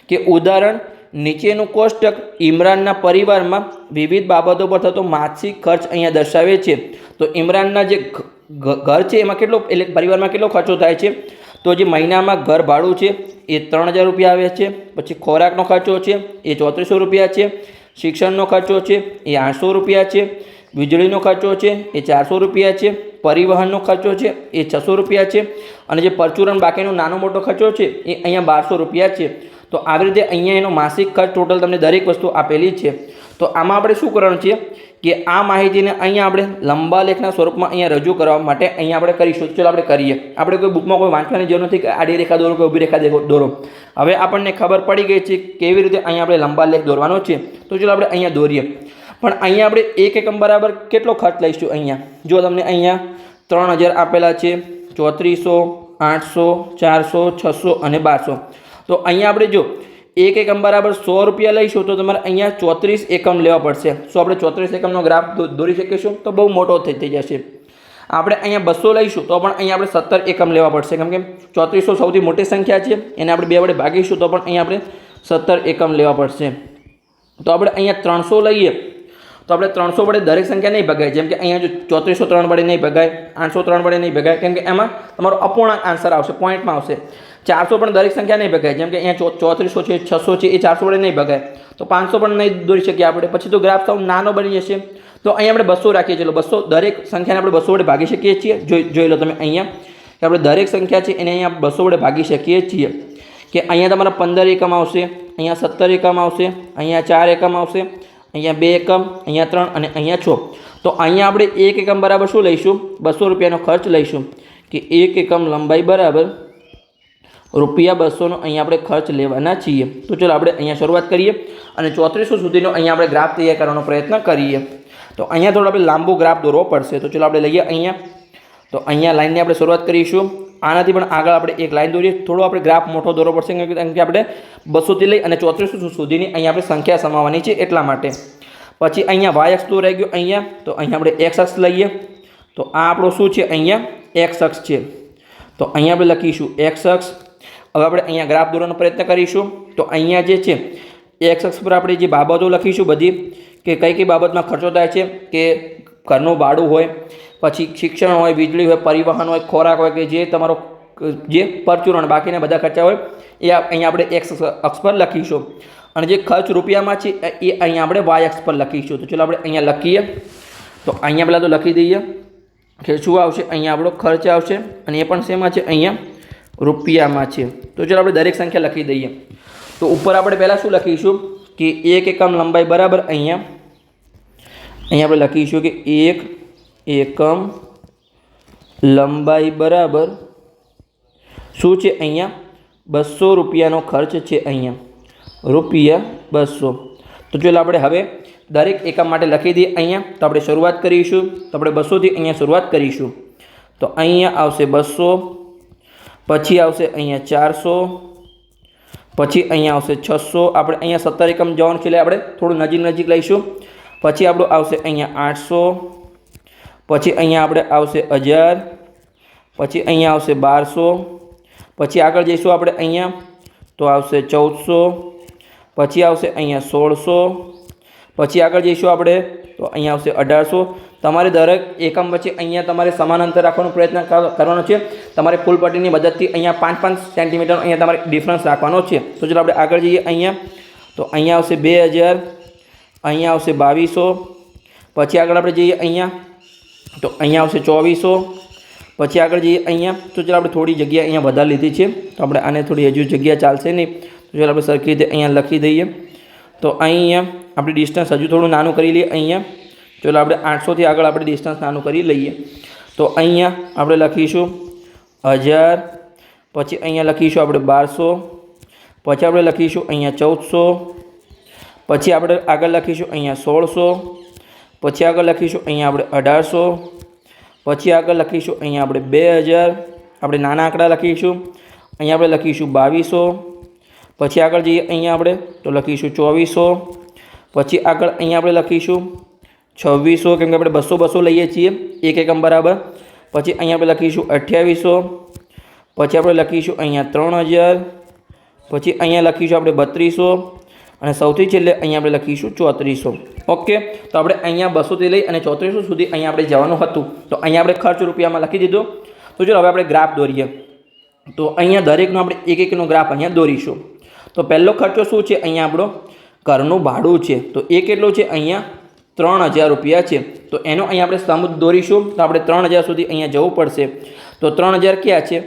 કે ઉદાહરણ નીચેનું કોષ્ટક ઇમરાનના પરિવારમાં વિવિધ બાબતો પર થતો માસિક ખર્ચ અહીંયા દર્શાવે છે. તો ઇમરાનના જે ઘર છે એમાં કેટલો એટલે પરિવારમાં કેટલો ખર્ચો થાય છે, તો જે મહિનામાં ઘર ભાડું છે એ 3000 રૂપિયા આવે છે. પછી ખોરાકનો ખર્ચો છે એ 3400 રૂપિયા છે. શિક્ષણનો ખર્ચો છે એ 800 રૂપિયા છે. વીજળીનો ખર્ચો છે એ 400 રૂપિયા છે. પરિવહનનો ખર્ચો છે એ 600 રૂપિયા છે. અને જે પરચુરણ બાકીનો નાનો મોટો ખર્ચો છે એ અહીંયા 1200 રૂપિયા છે. તો આવી રીતે અહીંયા એનો માસિક ખર્ચ ટોટલ તમને દરેક વસ્તુ આપેલી છે. તો આમાં આપણે શું કરવાનું છે કે આ માહિતીને અહીંયા આપણે લંબાલેખના સ્વરૂપમાં અહીંયા રજૂ કરવા માટે અહીંયા આપણે કરીશું. ચલો આપણે કરીએ. આપણે કોઈ બુકમાં કોઈ વાંચવાની જરૂર નથી કે આડી રેખા દોરો કે ઊભી રેખા દોરો. હવે આપણને ખબર પડી ગઈ છે કેવી રીતે અહીંયા આપણે લંબાલેખ દોરવાનો છે. તો ચલો આપણે અહીંયા દોરીએ. પણ અહીંયા આપણે એક એકમ બરાબર કેટલો ખર્ચ લઈશું. અહીંયા જો તમને અહીંયા 3000 આપેલા છે, 3400, 800, 400, 600 અને 1200. તો અહીંયા આપણે જો એક એકમ બરાબર 100 રૂપિયા લઈશું તો તમારે અહીંયા 34 એકમ લેવા પડશે. શું આપણે 34 એકમનો ગ્રાફ દોરી શકીશું? તો બહુ મોટો થઈ જશે. આપણે અહીંયા 200 લઈશું તો પણ અહીંયા આપણે 17 એકમ લેવા પડશે કેમ કે 3400 સૌથી મોટી સંખ્યા છે, એને આપણે 2 વડે ભાગીશું તો પણ અહીંયા આપણે 17 એકમ લેવા પડશે. તો આપણે અહીંયા 300 લઈએ તો આપણે 300 વડે દરેક સંખ્યા નહીં ભગાય. જેમ કે અહીંયા જો 3403 વડે નહીં ભગાય, 803 વડે નહીં ભગાય કેમ કે એમાં તમારો અપૂર્ણાંક આન્સર આવશે, પોઈન્ટમાં આવશે. 400 પણ દરેક સંખ્યા નહીં ભગાય. જેમ કે અહીંયા 3400 છે, 600 છે, એ 400 વડે નહીં ભગાય. તો 500 પણ નહીં દોરી શકીએ આપણે. પછી તો ગ્રાફ સાવ નાનો બની જશે. તો અહીંયા આપણે 200 રાખીએ છીએ. 200 દરેક સંખ્યાને આપણે 200 વડે ભાગી શકીએ છીએ. જોઈ લો તમે અહીંયા કે આપણે દરેક સંખ્યા છે એને અહીંયા 200 વડે ભાગી શકીએ છીએ. કે અહીંયા તમારા 15 એકમ આવશે, અહીંયા 17 એકમ આવશે, અહીંયા 4 એકમ આવશે, અહીંયા 2 એકમ, અહીંયા 3 અને અહીંયા 6. તો અહીંયા આપણે 1 એકમ બરાબર શું લઈશું? 200 રૂપિયાનો ખર્ચ લઈશું કે 1 એકમ લંબાઈ બરાબર ₹200નો અહીંયા આપણે ખર્ચ લેવાના છીએ. તો ચલો આપણે અહીંયા શરૂઆત કરીએ અને 3400 સુધીનો અહીંયા આપણે ગ્રાફ તૈયાર કરવાનો પ્રયત્ન કરીએ. તો અહીંયા થોડો આપણે લાંબો ગ્રાફ દોરવો પડશે. તો ચલો આપણે લઈએ અહીંયા. તો અહીંયા લાઈનની આપણે શરૂઆત કરીશું. આનાથી પણ આગળ આપણે એક લાઈન દોરીએ. થોડો આપણે ગ્રાફ મોટો દોરવો પડશે કેમ કે આપણે 200થી લઈ અને 3400 સુધીની અહીંયા આપણે સંખ્યા સમાવવાની છે એટલા માટે. પછી અહીંયા y અક્ષ દોરાઈ ગયો અહીંયા. તો અહીંયા આપણે x અક્ષ લઈએ. તો આ આપણો શું છે? અહીંયા x અક્ષ છે. તો અહીંયા આપણે લખીશું x અક્ષ. હવે આપણે અહીંયા ગ્રાફ દોરવાનો પ્રયત્ન કરીશું. તો અહીંયા જે છે x અક્ષ પર આપણે જે બાબતો લખીશું બધી કે કઈ બાબતમાં ખર્ચો થાય છે, કે ઘરનું ભાડું હોય, પછી શિક્ષણ હોય, વીજળી હોય, પરિવહન હોય, ખોરાક હોય, કે જે તમારો જે પરચુરણ બાકીના બધા ખર્ચા હોય એ અહીંયા આપણે x અક્ષ પર લખીશું. અને જે ખર્ચ રૂપિયામાં છે એ અહીંયા આપણે y અક્ષ પર લખીશું. તો ચલો આપણે અહીંયા લખીએ. તો અહીંયા પહેલાં તો લખી દઈએ કે શું આવશે? અહીંયા આપણો ખર્ચ આવશે અને એ પણ શેમાં છે? અહીંયા રૂપિયામાં છે. તો ચલો આપણે દરેક સંખ્યા લખી દઈએ. તો ઉપર આપણે પહેલાં શું લખીશું કે 1 એકમ લંબાઈ બરાબર અહીંયા આપણે લખીશું કે 1 એકમ લંબાઈ બરાબર શું છે? અહીંયા 200 રૂપિયાનો ખર્ચ છે. અહીંયા ₹200. તો ચલો આપણે હવે દરેક એકમ માટે લખી દઈએ અહીંયા. તો આપણે શરૂઆત કરીશું. તો આપણે 200થી અહીંયા શરૂઆત કરીશું. તો અહીંયા આવશે 200, પછી આવશે અહીંયા 400, પછી અહીંયા આવશે 600. આપણે અહીંયા 17 એકમ જવાનું છે એટલે આપણે થોડું નજીક લઈશું. પછી આપણું આવશે અહીંયા 800, પછી અહીંયા આપણે આવશે 1000, પછી અહીંયા આવશે 1200, પછી આગળ જઈશું આપણે અહીંયા તો આવશે 1400, પછી આવશે અહીંયા 1600, પછી આગળ જઈશું આપણે તો અહીંયા આવશે 1800. તમારે દરેક એકમ વચ્ચે અહીંયા તમારે સમાન અંતર રાખવાનો પ્રયત્ન કરવાનો છે. તમારે ફૂલ પટ્ટીની મદદથી અહીંયા 5-5 સેન્ટીમીટર અહીંયા તમારે ડિફરન્સ રાખવાનો છે. તો ચલો આપણે આગળ જઈએ અહીંયા. તો અહીંયા આવશે 2000, અહીંયા આવશે 2200, પછી આગળ આપણે જઈએ અહીંયા, તો અહીંયા આવશે 2400. પછી આગળ જઈએ અહીંયા, તો ચાલો આપણે થોડી જગ્યા અહીંયા વધારે લીધી છે, તો આપણે આને થોડી હજુ જગ્યા ચાલશે નહીં, તો ચાલો આપણે સરખી રીતે અહીંયા લખી દઈએ. તો અહીંયા આપણે ડિસ્ટન્સ હજુ થોડું નાનું કરી લઈએ. અહીંયા ચાલો આપણે 800થી આગળ આપણે ડિસ્ટન્સ નાનું કરી લઈએ. તો અહીંયા આપણે લખીશું 1000. પછી અહીંયા લખીશું આપણે 1200. પછી આપણે લખીશું અહીંયા 1400. પછી આપણે આગળ લખીશું અહીંયા 1600. પછી આગળ લખીશું અહીંયા આપણે 1800. પછી આગળ લખીશું અહીંયા આપણે 2000. આપણે નાના આંકડા લખીશું. અહીંયા આપણે લખીશું 2200. પછી આગળ જઈએ અહીંયા આપણે તો લખીશું 2400. પછી આગળ અહીંયા આપણે લખીશું 2600, કેમ કે આપણે 200 લઈએ છીએ એક એકમ બરાબર. પછી અહીંયા આપણે લખીશું 2800. પછી આપણે લખીશું અહીંયા 3000. પછી અહીંયા લખીશું આપણે 3200 અને સૌથી છેલ્લે અહીંયા આપણે લખીશું 3400. ઓકે, તો આપણે અહીંયા 200થી લઈ અને 3400 સુધી અહીંયા આપણે જવાનું હતું. તો અહીંયા આપણે ખર્ચ રૂપિયામાં લખી દીધો. તો ચાલો હવે આપણે ગ્રાફ દોરીએ. તો અહીંયા દરેકનો આપણે એક એકનો ગ્રાફ અહીંયા દોરીશું. તો પહેલો ખર્ચો શું છે? અહીંયા આપણો ઘરનું ભાડું છે. તો એ કેટલો છે? અહીંયા 3000 રૂપિયા છે. તો એનો અહીંયા આપણે સ્તંભ દોરીશું. તો આપણે 3000 સુધી અહીંયા જવું પડશે. તો 3000 ક્યાં છે?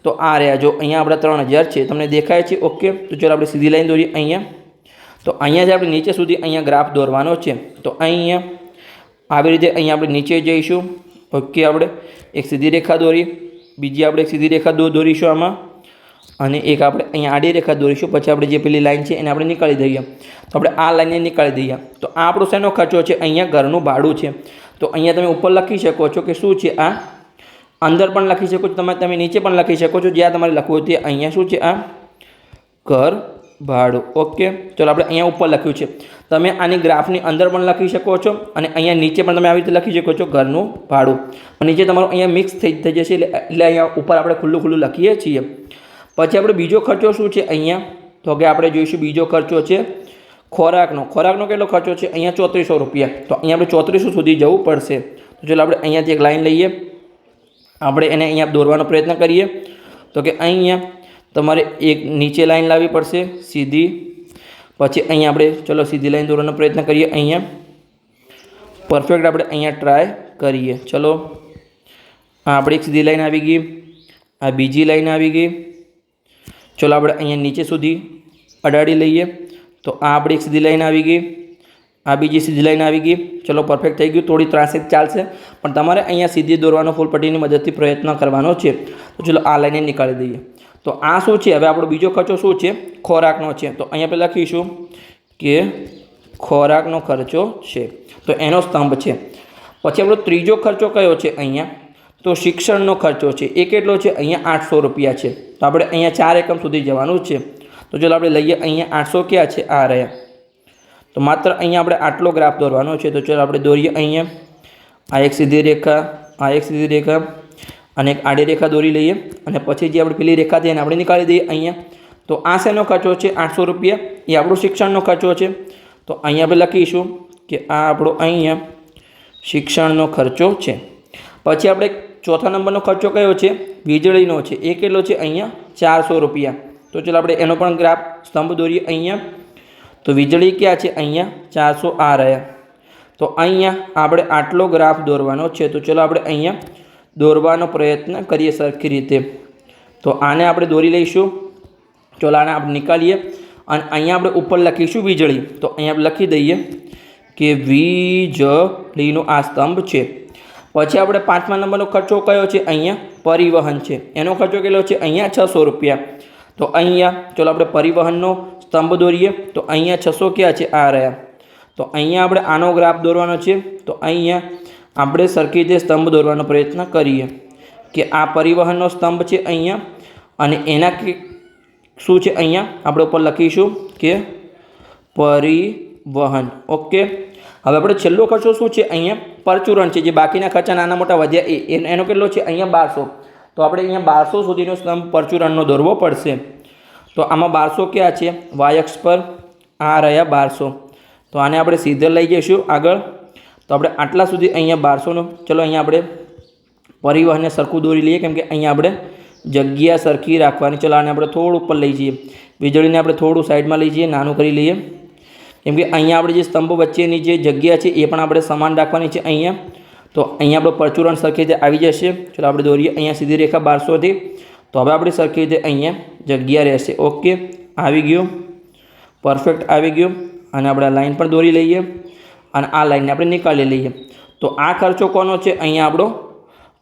તો આ રહ્યા, જો અહીંયા આપણે 3000 છે, તમને દેખાય છે? ઓકે, તો ચાલો આપણે સીધી લાઈન દોરીએ અહીંયા. તો અહીંયા જ આપણે નીચે સુધી અહીંયા ગ્રાફ દોરવાનો છે. તો અહીંયા આવી રીતે અહીંયા આપણે નીચે જઈશું. ઓકે, આપણે એક સીધી રેખા દોરી, બીજી આપણે એક સીધી રેખા દોરીશું આમાં, અને એક આપણે અહીંયા આડી રેખા દોરીશું. પછી આપણે જે પેલી લાઈન છે એને આપણે નીકાળી દઈએ. તો આપણે આ લાઈનને નીકાળી દઈએ. તો આ આપણો શેનો ખર્ચો છે? અહીંયા ઘરનું ભાડું છે. તો અહીંયા તમે ઉપર લખી શકો છો કે શું છે આ, અંદર પણ લખી શકો છો, તમે નીચે પણ લખી શકો છો, જ્યાં તમારે લખવું તે. અહીંયા શું છે? આ ઘર ભાડું. ઓકે, ચલો આપણે અહીંયા ઉપર લખ્યું છે. તમે આની ગ્રાફની અંદર પણ લખી શકો છો અને અહીંયા નીચે પણ તમે આવી રીતે લખી શકો છો ઘરનું ભાડું. નીચે તમારું અહીંયા મિક્સ થઈ જશે, એટલે અહીંયા ઉપર આપણે ખુલ્લું લખીએ છીએ. પછી આપણે બીજો ખર્ચો શું છે અહીંયા? તો કે આપણે જોઈશું બીજો ખર્ચો છે ખોરાકનો. ખોરાકનો કેટલો ખર્ચો છે? અહીંયા 3400 રૂપિયા. તો અહીંયા આપણે 3400 સુધી જવું પડશે. તો ચાલો આપણે અહીંયાથી એક લાઈન લઈએ, આપણે એને અહીંયા દોરવાનો પ્રયત્ન કરીએ. તો કે અહીંયા તમારે એક નીચે લાઈન લાવવી પડશે સીધી. પછી અહીંયા આપણે ચલો સીધી લાઈન દોરવાનો પ્રયત્ન કરીએ. અહીંયા પરફેક્ટ આપણે અહીંયા ટ્રાય કરીએ. ચલો, આ આપણે એક સીધી લાઈન આવી ગઈ, આ બીજી લાઈન આવી ગઈ. ચલો આપણે અહીંયા નીચે સુધી અડાડી લઈએ. તો આ આપણે એક સીધી લાઈન આવી ગઈ, આ બીજી સીધી લાઈન આવી ગઈ. ચલો, પરફેક્ટ થઈ ગયું. થોડી ત્રાસી ચાલશે, પણ તમારે અહીંયા સીધી દોરવાનો ફૂલ પટ્ટીની મદદથી પ્રયત્ન કરવાનો છે. તો ચલો આ લાઈને નીકાળી દઈએ. તો આ શું છે? હવે આપણો બીજો ખર્ચો શું છે? ખોરાકનો છે. તો અહીંયા આપણે લખીશું કે ખોરાકનો ખર્ચો છે. તો એનો સ્તંભ છે. પછી આપણો ત્રીજો ખર્ચો કયો છે અહીંયા? તો શિક્ષણનો ખર્ચો છે. એ કેટલો છે? અહીંયા 800 રૂપિયા છે. તો આપણે અહીંયા 4 એકમ સુધી જવાનું છે. તો ચાલો આપણે લઈએ અહીંયા 800 ક્યાં છે? આ રહ્યા. તો માત્ર અહીંયા આપણે આટલો ગ્રાફ દોરવાનો છે. તો ચાલો આપણે દોરીએ. અહીંયા આ એક સીધી રેખા, આ એક સીધી રેખા અને એક આડી રેખા દોરી લઈએ. અને પછી જે આપણે પેલી રેખા છે એને આપણે નીકાળી દઈએ અહીંયા. તો આ શેનો ખર્ચો છે? 800 રૂપિયા. એ આપણો શિક્ષણનો ખર્ચો છે. તો અહીંયા આપણે લખીશું કે આ આપણો અહીંયા શિક્ષણનો ખર્ચો છે. પછી આપણે ચોથા નંબરનો ખર્ચો કયો છે? વીજળીનો છે. એ કેટલો છે? અહીંયા 400 રૂપિયા. તો ચાલો આપણે એનો પણ ગ્રાફ સ્તંભ દોરીએ અહીંયા. તો વીજળી ક્યાં છે? અહીંયા 400 આ રહ્યા. તો અહીંયા આપણે આટલો ગ્રાફ દોરવાનો છે. તો ચાલો આપણે અહીંયા દોરવાનો પ્રયત્ન કરીએ સરખી રીતે. તો આને આપણે દોરી લઈશું. ચાલો આને આપણે નીકાળીએ અને અહીંયા આપણે ઉપર લખીશું વીજળી. તો અહીંયા આપણે લખી દઈએ કે વીજળીનો આ સ્તંભ છે. પછી આપણે પાંચમા નંબરનો ખર્ચો કયો છે? અહીંયા પરિવહન છે. એનો ખર્ચો કેટલો છે? અહીંયા 600 રૂપિયા. તો અહીંયા ચાલો આપણે પરિવહનનો સ્તંભ દોરીએ. તો અહીંયા 600 ક્યાં છે? આ રહ્યા. તો અહીંયા આપણે આનો ગ્રાફ દોરવાનો છે. તો અહીંયા આપણે સરખી રીતે સ્તંભ દોરવાનો પ્રયત્ન કરીએ કે આ પરિવહનનો સ્તંભ છે અહીંયા, અને એના શું છે? અહીંયા આપણે ઉપર લખીશું કે પરિવહન. ઓકે, હવે આપણે છેલ્લો ખર્ચો શું છે? અહીંયા પરચુરણ છે. જે બાકીના ખર્ચા નાના મોટા વધ્યા એનો કેટલો છે? અહીંયા 1200. તો આપણે અહીંયા 1200 સુધીનો સ્તંભ પરચુરણનો દોરવો પડશે. તો આમાં 1200 ક્યાં છે? વાય અક્ષ પર આ રહ્યા 1200. તો આને આપણે સીધે લઈ જઈશું આગળ. તો આપણે આટલા સુધી અહીંયા 1200નો, ચલો અહીંયા આપણે પરિવહનને સરખું દોરી લઈએ, કેમ કે અહીંયા આપણે જગ્યા સરખી રાખવાની. ચલો આને આપણે થોડું ઉપર લઈ જઈએ. વીજળીને આપણે થોડું સાઈડમાં લઈ જઈએ, નાનું કરી લઈએ. કેમ કે અહીંયા આપણે જે સ્તંભ વચ્ચેની જે જગ્યા છે એ પણ આપણે સમાન રાખવાની છે અહીંયા. તો અહીંયા આપણો પરચુરણ સરખી રીતે આવી જશે. ચલો આપણે દોરીએ અહીંયા સીધી રેખા 1200થી. તો હવે આપણી સરખી રીતે અહીંયા જગ્યા રહેશે. ઓકે, આવી ગયું, પરફેક્ટ આવી ગયું. અને આપણે આ લાઈન પણ દોરી લઈએ અને આ લાઈનને આપણે નીકાળી લઈએ. તો આ ખર્ચો કોનો છે? અહીંયા આપણો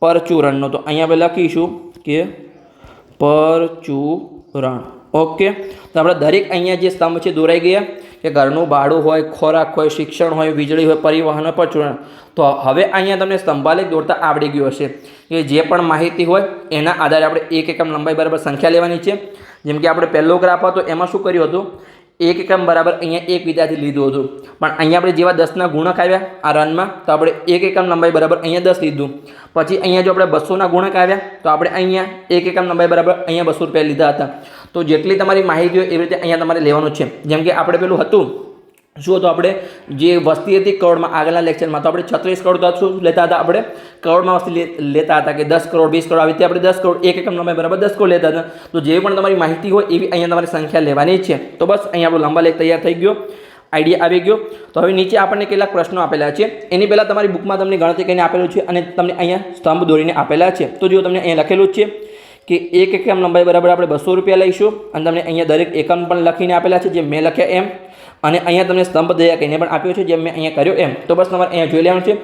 પરચુરણનો. તો અહીંયા આપણે લખીશું કે પરચુરણ. ઓકે, તો આપણે દરેક અહીંયા જે સ્તંભ છે દોરાઈ ગયા કે ઘરનું ભાડું હોય, ખોરાક હોય, શિક્ષણ હોય, વીજળી હોય, પરિવહન હોય, પરચુરણ. તો હવે અહીંયા તમને સ્તંભાલેખ દોરતા આવડી ગયો હશે કે જે પણ માહિતી હોય એના આધારે આપણે એક એકમ લંબાઈ બરાબર સંખ્યા લેવાની છે. જેમ કે આપણે પહેલો ગ્રાફ હતો એમાં શું કર્યું હતું? 1 એકમ બરાબર અહીંયા 1 વિદ્યાર્થી લીધું હતું. પણ અહીંયા આપણે જેવા 10ના ગુણક આવ્યા આ રનમાં, તો આપણે 1 એકમ લંબાઈ બરાબર અહીંયા 10 લીધું. પછી અહીંયા જો આપણે 200ના ગુણક આવ્યા તો આપણે અહીંયા 1 એકમ લંબાઈ બરાબર અહીંયા 200 રૂપિયા લીધા હતા. તો જેટલી તમારી માહિતી હોય એવી રીતે અહીંયા તમારે લેવાનું છે. જેમ કે આપણે પેલું હતું શું હતું? આપણે જે વસ્તી હતી કરોડમાં, આગળના લેક્ચરમાં તો આપણે 36 કરોડ શું લેતા હતા? આપણે કરોડમાં વસ્તી લેતા હતા કે 10 કરોડ 20 કરોડ આવી રીતે આપણે 10 કરોડ 1 એકમ લંબાઈ બરાબર 10 કરોડ લેતા હતા. તો જે પણ તમારી માહિતી હોય એવી અહીંયા તમારી સંખ્યા લેવાની છે. તો બસ અહીંયા આપણો લંબા લેખ તૈયાર થઈ ગયો, આઈડિયા આવી ગયો. તો હવે નીચે આપણને કેટલાક પ્રશ્નો આપેલા છે. એની પહેલાં તમારી બુકમાં તમને ગણતરી કરીને આપેલું છે અને તમને અહીંયા સ્તંભ દોરીને આપેલા છે. તો જો તમને અહીંયા લખેલું જ છે કે 1 એકમ લંબાઈ બરાબર આપણે 200 રૂપિયા લઈશું. અને તમને અહીંયા દરેક એકમ પણ લખીને આપેલા છે જે મેં લખ્યા એમ. અને અહીંયા તમને સ્તંભ દયા કહીને પણ આપ્યો છે જેમ મેં અહીંયા કર્યો એમ. તો બસ તમારે અહીંયા જોઈ લેવાનું છે.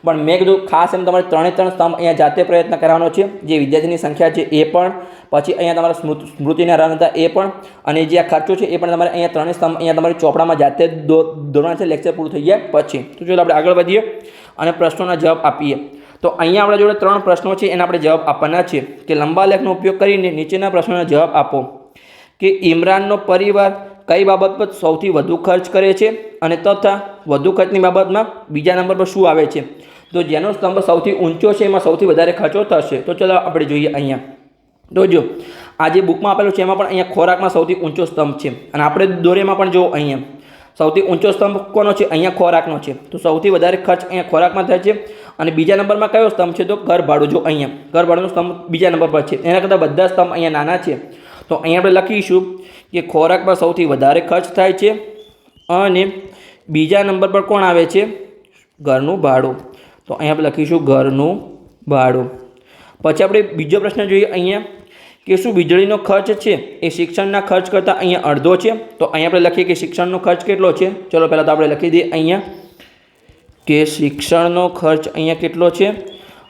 પણ મેં કીધું ખાસ એમ તમારે 3 સ્તંભ અહીંયા જાતે પ્રયત્ન કરવાનો છે. જે વિદ્યાર્થીની સંખ્યા છે એ પણ, પછી અહીંયા તમારા સ્મૃતિના રન હતા એ પણ, અને જે આ ખર્ચો છે એ પણ તમારે અહીંયા 3 સ્તંભ અહીંયા તમારી ચોપડામાં જાતે દોરવાના છે લેક્ચર પૂરું થઈ ગયા પછી. તો ચાલો આપણે આગળ વધીએ અને પ્રશ્નોના જવાબ આપીએ. તો અહીંયા આપણા જોડે 3 પ્રશ્નો છે એના આપણે જવાબ આપવાના છે કે લંબા લેખનો ઉપયોગ કરીને નીચેના પ્રશ્નોના જવાબ આપો. કે ઇમરાનનો પરિવાર કઈ બાબત પર સૌથી વધુ ખર્ચ કરે છે અને તથા વધુ ખર્ચની બાબતમાં બીજા નંબર પર શું આવે છે? તો જેનો સ્તંભ સૌથી ઊંચો છે એમાં સૌથી વધારે ખર્ચો થશે. તો ચલો આપણે જોઈએ અહીંયા. તો જો આ જે બુકમાં આપેલું છે એમાં પણ અહીંયા ખોરાકમાં સૌથી ઊંચો સ્તંભ છે. અને આપણે દોરેમાં પણ જો અહીંયા સૌથી ઊંચો સ્તંભ કોનો છે? અહીંયા ખોરાકનો છે. તો સૌથી વધારે ખર્ચ અહીંયા ખોરાકમાં થાય છે. અને બીજા નંબરમાં કયો સ્તંભ છે? તો ઘર ભાડું. જો અહીંયા ઘર ભાડુંનો સ્તંભ બીજા નંબર પર છે. એના કરતાં બધા સ્તંભ અહીંયા નાના છે. તો અહીંયા આપણે લખીશું કે ખોરાકમાં સૌથી વધારે ખર્ચ થાય છે અને બીજા નંબર પર કોણ આવે છે? ઘરનું ભાડું. તો અહીંયા આપણે લખીશું ઘરનું ભાડું. પછી આપણે બીજો પ્રશ્ન જોઈએ અહીંયા કે શું વીજળીનો ખર્ચ છે એ શિક્ષણના ખર્ચ કરતાં અહીંયા અડધો છે? તો અહીંયા આપણે લખીએ કે શિક્ષણનો ખર્ચ કેટલો છે. ચલો પહેલાં તો આપણે લખી દઈએ અહીંયા કે શિક્ષણનો ખર્ચ અહીંયા કેટલો છે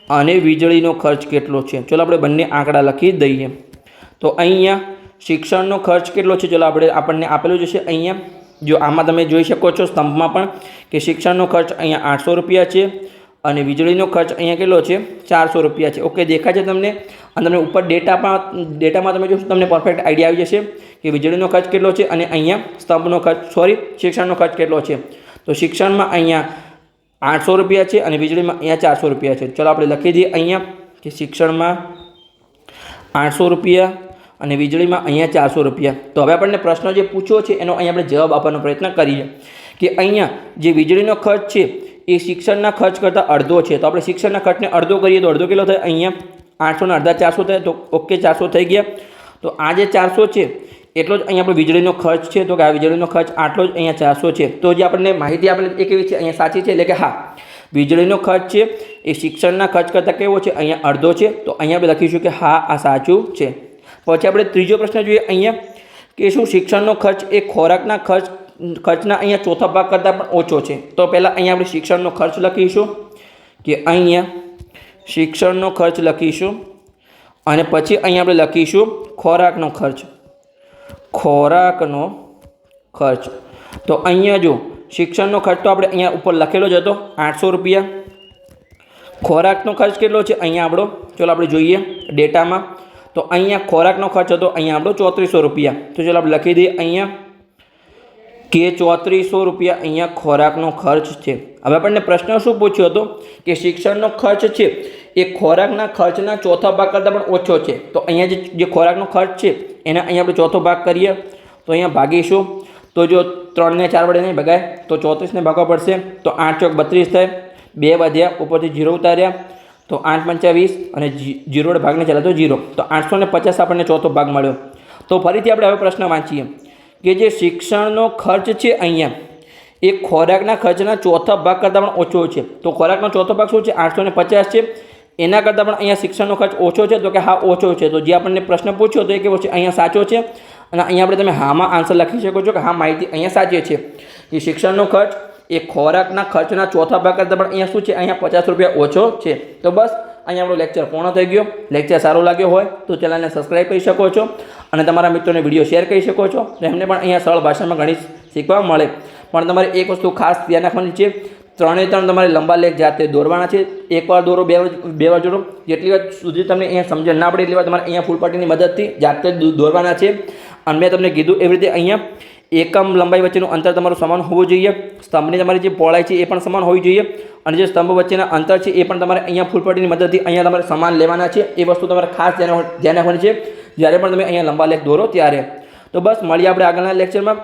અને વીજળીનો ખર્ચ કેટલો છે. ચલો આપણે બંને આંકડા લખી દઈએ. તો અહીંયા શિક્ષણનો ખર્ચ કેટલો છે? ચલો આપણને આપેલું જ છે અહીંયા. જો આમાં તમે જોઈ શકો છો સ્તંભમાં પણ કે શિક્ષણનો ખર્ચ અહીંયા 800 રૂપિયા છે અને વીજળીનો ખર્ચ અહીંયા કેટલો છે? 400 રૂપિયા છે. ઓકે, દેખાય છે તમને? અને તમને ઉપર ડેટામાં તમે જોશો તમને પરફેક્ટ આઈડિયા આવી જશે કે વીજળીનો ખર્ચ કેટલો છે અને અહીંયા સ્તંભનો ખર્ચ શિક્ષણનો ખર્ચ કેટલો છે. તો શિક્ષણમાં અહીંયા 800 રૂપિયા છે અને વીજળીમાં અહીંયા 400 રૂપિયા છે. ચલો આપણે લખી દઈએ અહીંયા કે શિક્ષણમાં 800 રૂપિયા અને વીજળીમાં અહીંયા 400 રૂપિયા. તો હવે આપણને પ્રશ્ન જે પૂછ્યો છે એનો અહીંયા આપણે જવાબ આપવાનો પ્રયત્ન કરીએ કે અહીંયા જે વીજળીનો ખર્ચ છે એ શિક્ષણના ખર્ચ કરતાં અડધો છે. તો આપણે શિક્ષણના ખર્ચને અડધો કરીએ તો અડધો કેટલો થાય? અહીંયા 800 ના અડધા 400 થાય. તો ઓકે 400 થઈ ગયા. તો આ જે 400 છે એટલો જ અહીંયા આપણો વીજળીનો ખર્ચ છે. તો કે આ વીજળીનો ખર્ચ આટલો જ અહીંયા 400 છે. તો જે આપણને માહિતી આપેલી એ કેવી છે? અહીંયા સાચી છે. એટલે કે હા, વીજળીનો ખર્ચ છે એ શિક્ષણના ખર્ચ કરતાં કેવો છે? અહીંયા અડધો છે. તો અહીંયા આપણે લખીશું કે હા આ સાચું છે. પછી આપણે ત્રીજો પ્રશ્ન જોઈએ અહીંયા કે શું શિક્ષણનો ખર્ચ એ ખોરાકના ખર્ચના અહીંયા ચોથા ભાગ કરતાં પણ ઓછો છે? તો પહેલાં અહીંયા આપણે શિક્ષણનો ખર્ચ લખીશું કે અહીંયા શિક્ષણનો ખર્ચ લખીશું અને પછી અહીંયા આપણે લખીશું ખોરાકનો ખર્ચ. તો અહીંયા જો શિક્ષણનો ખર્ચ તો આપણે અહીંયા ઉપર લખેલો જ હતો 800 રૂપિયા. ખોરાકનો ખર્ચ કેટલો છે અહીંયા આપણો? ચલો આપણે જોઈએ ડેટામાં. તો અહીંયા ખોરાકનો ખર્ચ હતો અહીંયા આપણો 3400 રૂપિયા. તો ચલો આપણે લખી દઈએ અહીંયા કે 3400 રૂપિયા અહીંયા ખોરાકનો ખર્ચ છે. હવે આપણને પ્રશ્ન શું પૂછ્યો હતો કે શિક્ષણનો ખર્ચ છે એ ખોરાકના ખર્ચના ચોથા ભાગ કરતાં પણ ઓછો છે. તો અહીંયા જે ખોરાકનો ખર્ચ છે એના અહીંયા આપણે ચોથો ભાગ કરીએ તો અહીંયા ભાગીશું. તો જો 3 ને 4 વડે નહીં ભગાય તો 34 ને ભાગવા પડશે. તો 8 ચોક 32 થાય. 2 વધ્યા, ઉપરથી 0 ઉતાર્યા તો 8 પંચા 20 અને 0 વડે ભાગને ચાલે તો 0. તો 850 આપણને ચોથો ભાગ મળ્યો. તો ફરીથી આપણે હવે પ્રશ્ન વાંચીએ કે જે શિક્ષણનો ખર્ચ છે અહીંયા એ ખોરાકના ખર્ચના ચોથા ભાગ કરતાં પણ ઓછો છે. તો ખોરાકનો ચોથો ભાગ શું છે? 850 છે. એના કરતાં પણ અહીંયા શિક્ષણનો ખર્ચ ઓછો છે, તો કે હા ઓછો છે. તો જે આપણને પ્રશ્ન પૂછ્યો તો એ કેવો છે? અહીંયા સાચો છે. અને અહીંયા આપણે તમે હામાં આન્સર લખી શકો છો કે હા માહિતી અહીંયા સાચી છે. એ શિક્ષણનો ખર્ચ એ ખોરાકના ખર્ચના ચોથા ભાગ કરતાં પણ અહીંયા શું છે? અહીંયા 50 રૂપિયા ઓછો છે. તો બસ અહીંયા આપણો લેક્ચર પૂર્ણ થઈ ગયો. લેક્ચર સારો લાગ્યો હોય તો ચેનલને સબસ્ક્રાઈબ કરી શકો છો અને તમારા મિત્રોને વિડીયો શેર કરી શકો છો. તો એમને પણ અહીંયા સરળ ભાષામાં ગણિત શીખવા મળે. પણ તમારે એક વસ્તુ ખાસ ધ્યાન રાખવાની છે, 3 એ 3 તમારે લંબા લેખ જાતે દોરવાના છે. એકવાર દોરો, બે વાર દોરો. જેટલી વાર સુધી તમને અહીંયા સમજણ ના પડે એટલી વાર તમારે અહીંયા ફૂલપટ્ટીની મદદથી જાતે દોરવાના છે. અને મેં તમને કીધું એવી રીતે અહીંયા એકમ લંબાઈ વચ્ચેનું અંતર તમારું સમાન હોવું જોઈએ. સ્તંભની તમારી જે પહોળાઈ છે એ પણ સમાન હોવી જોઈએ. અને જે સ્તંભ વચ્ચેના અંતર છે એ પણ તમારે અહીંયા ફૂલપટ્ટીની મદદથી અહીંયા તમારે સમાન લેવાના છે. એ વસ્તુ તમારે ખાસ ધ્યાન રાખવાની છે જ્યારે પણ તમે અહીંયા લંબા લેખ દોરો ત્યારે. તો બસ મળીએ આપણે આગળના લેક્ચરમાં.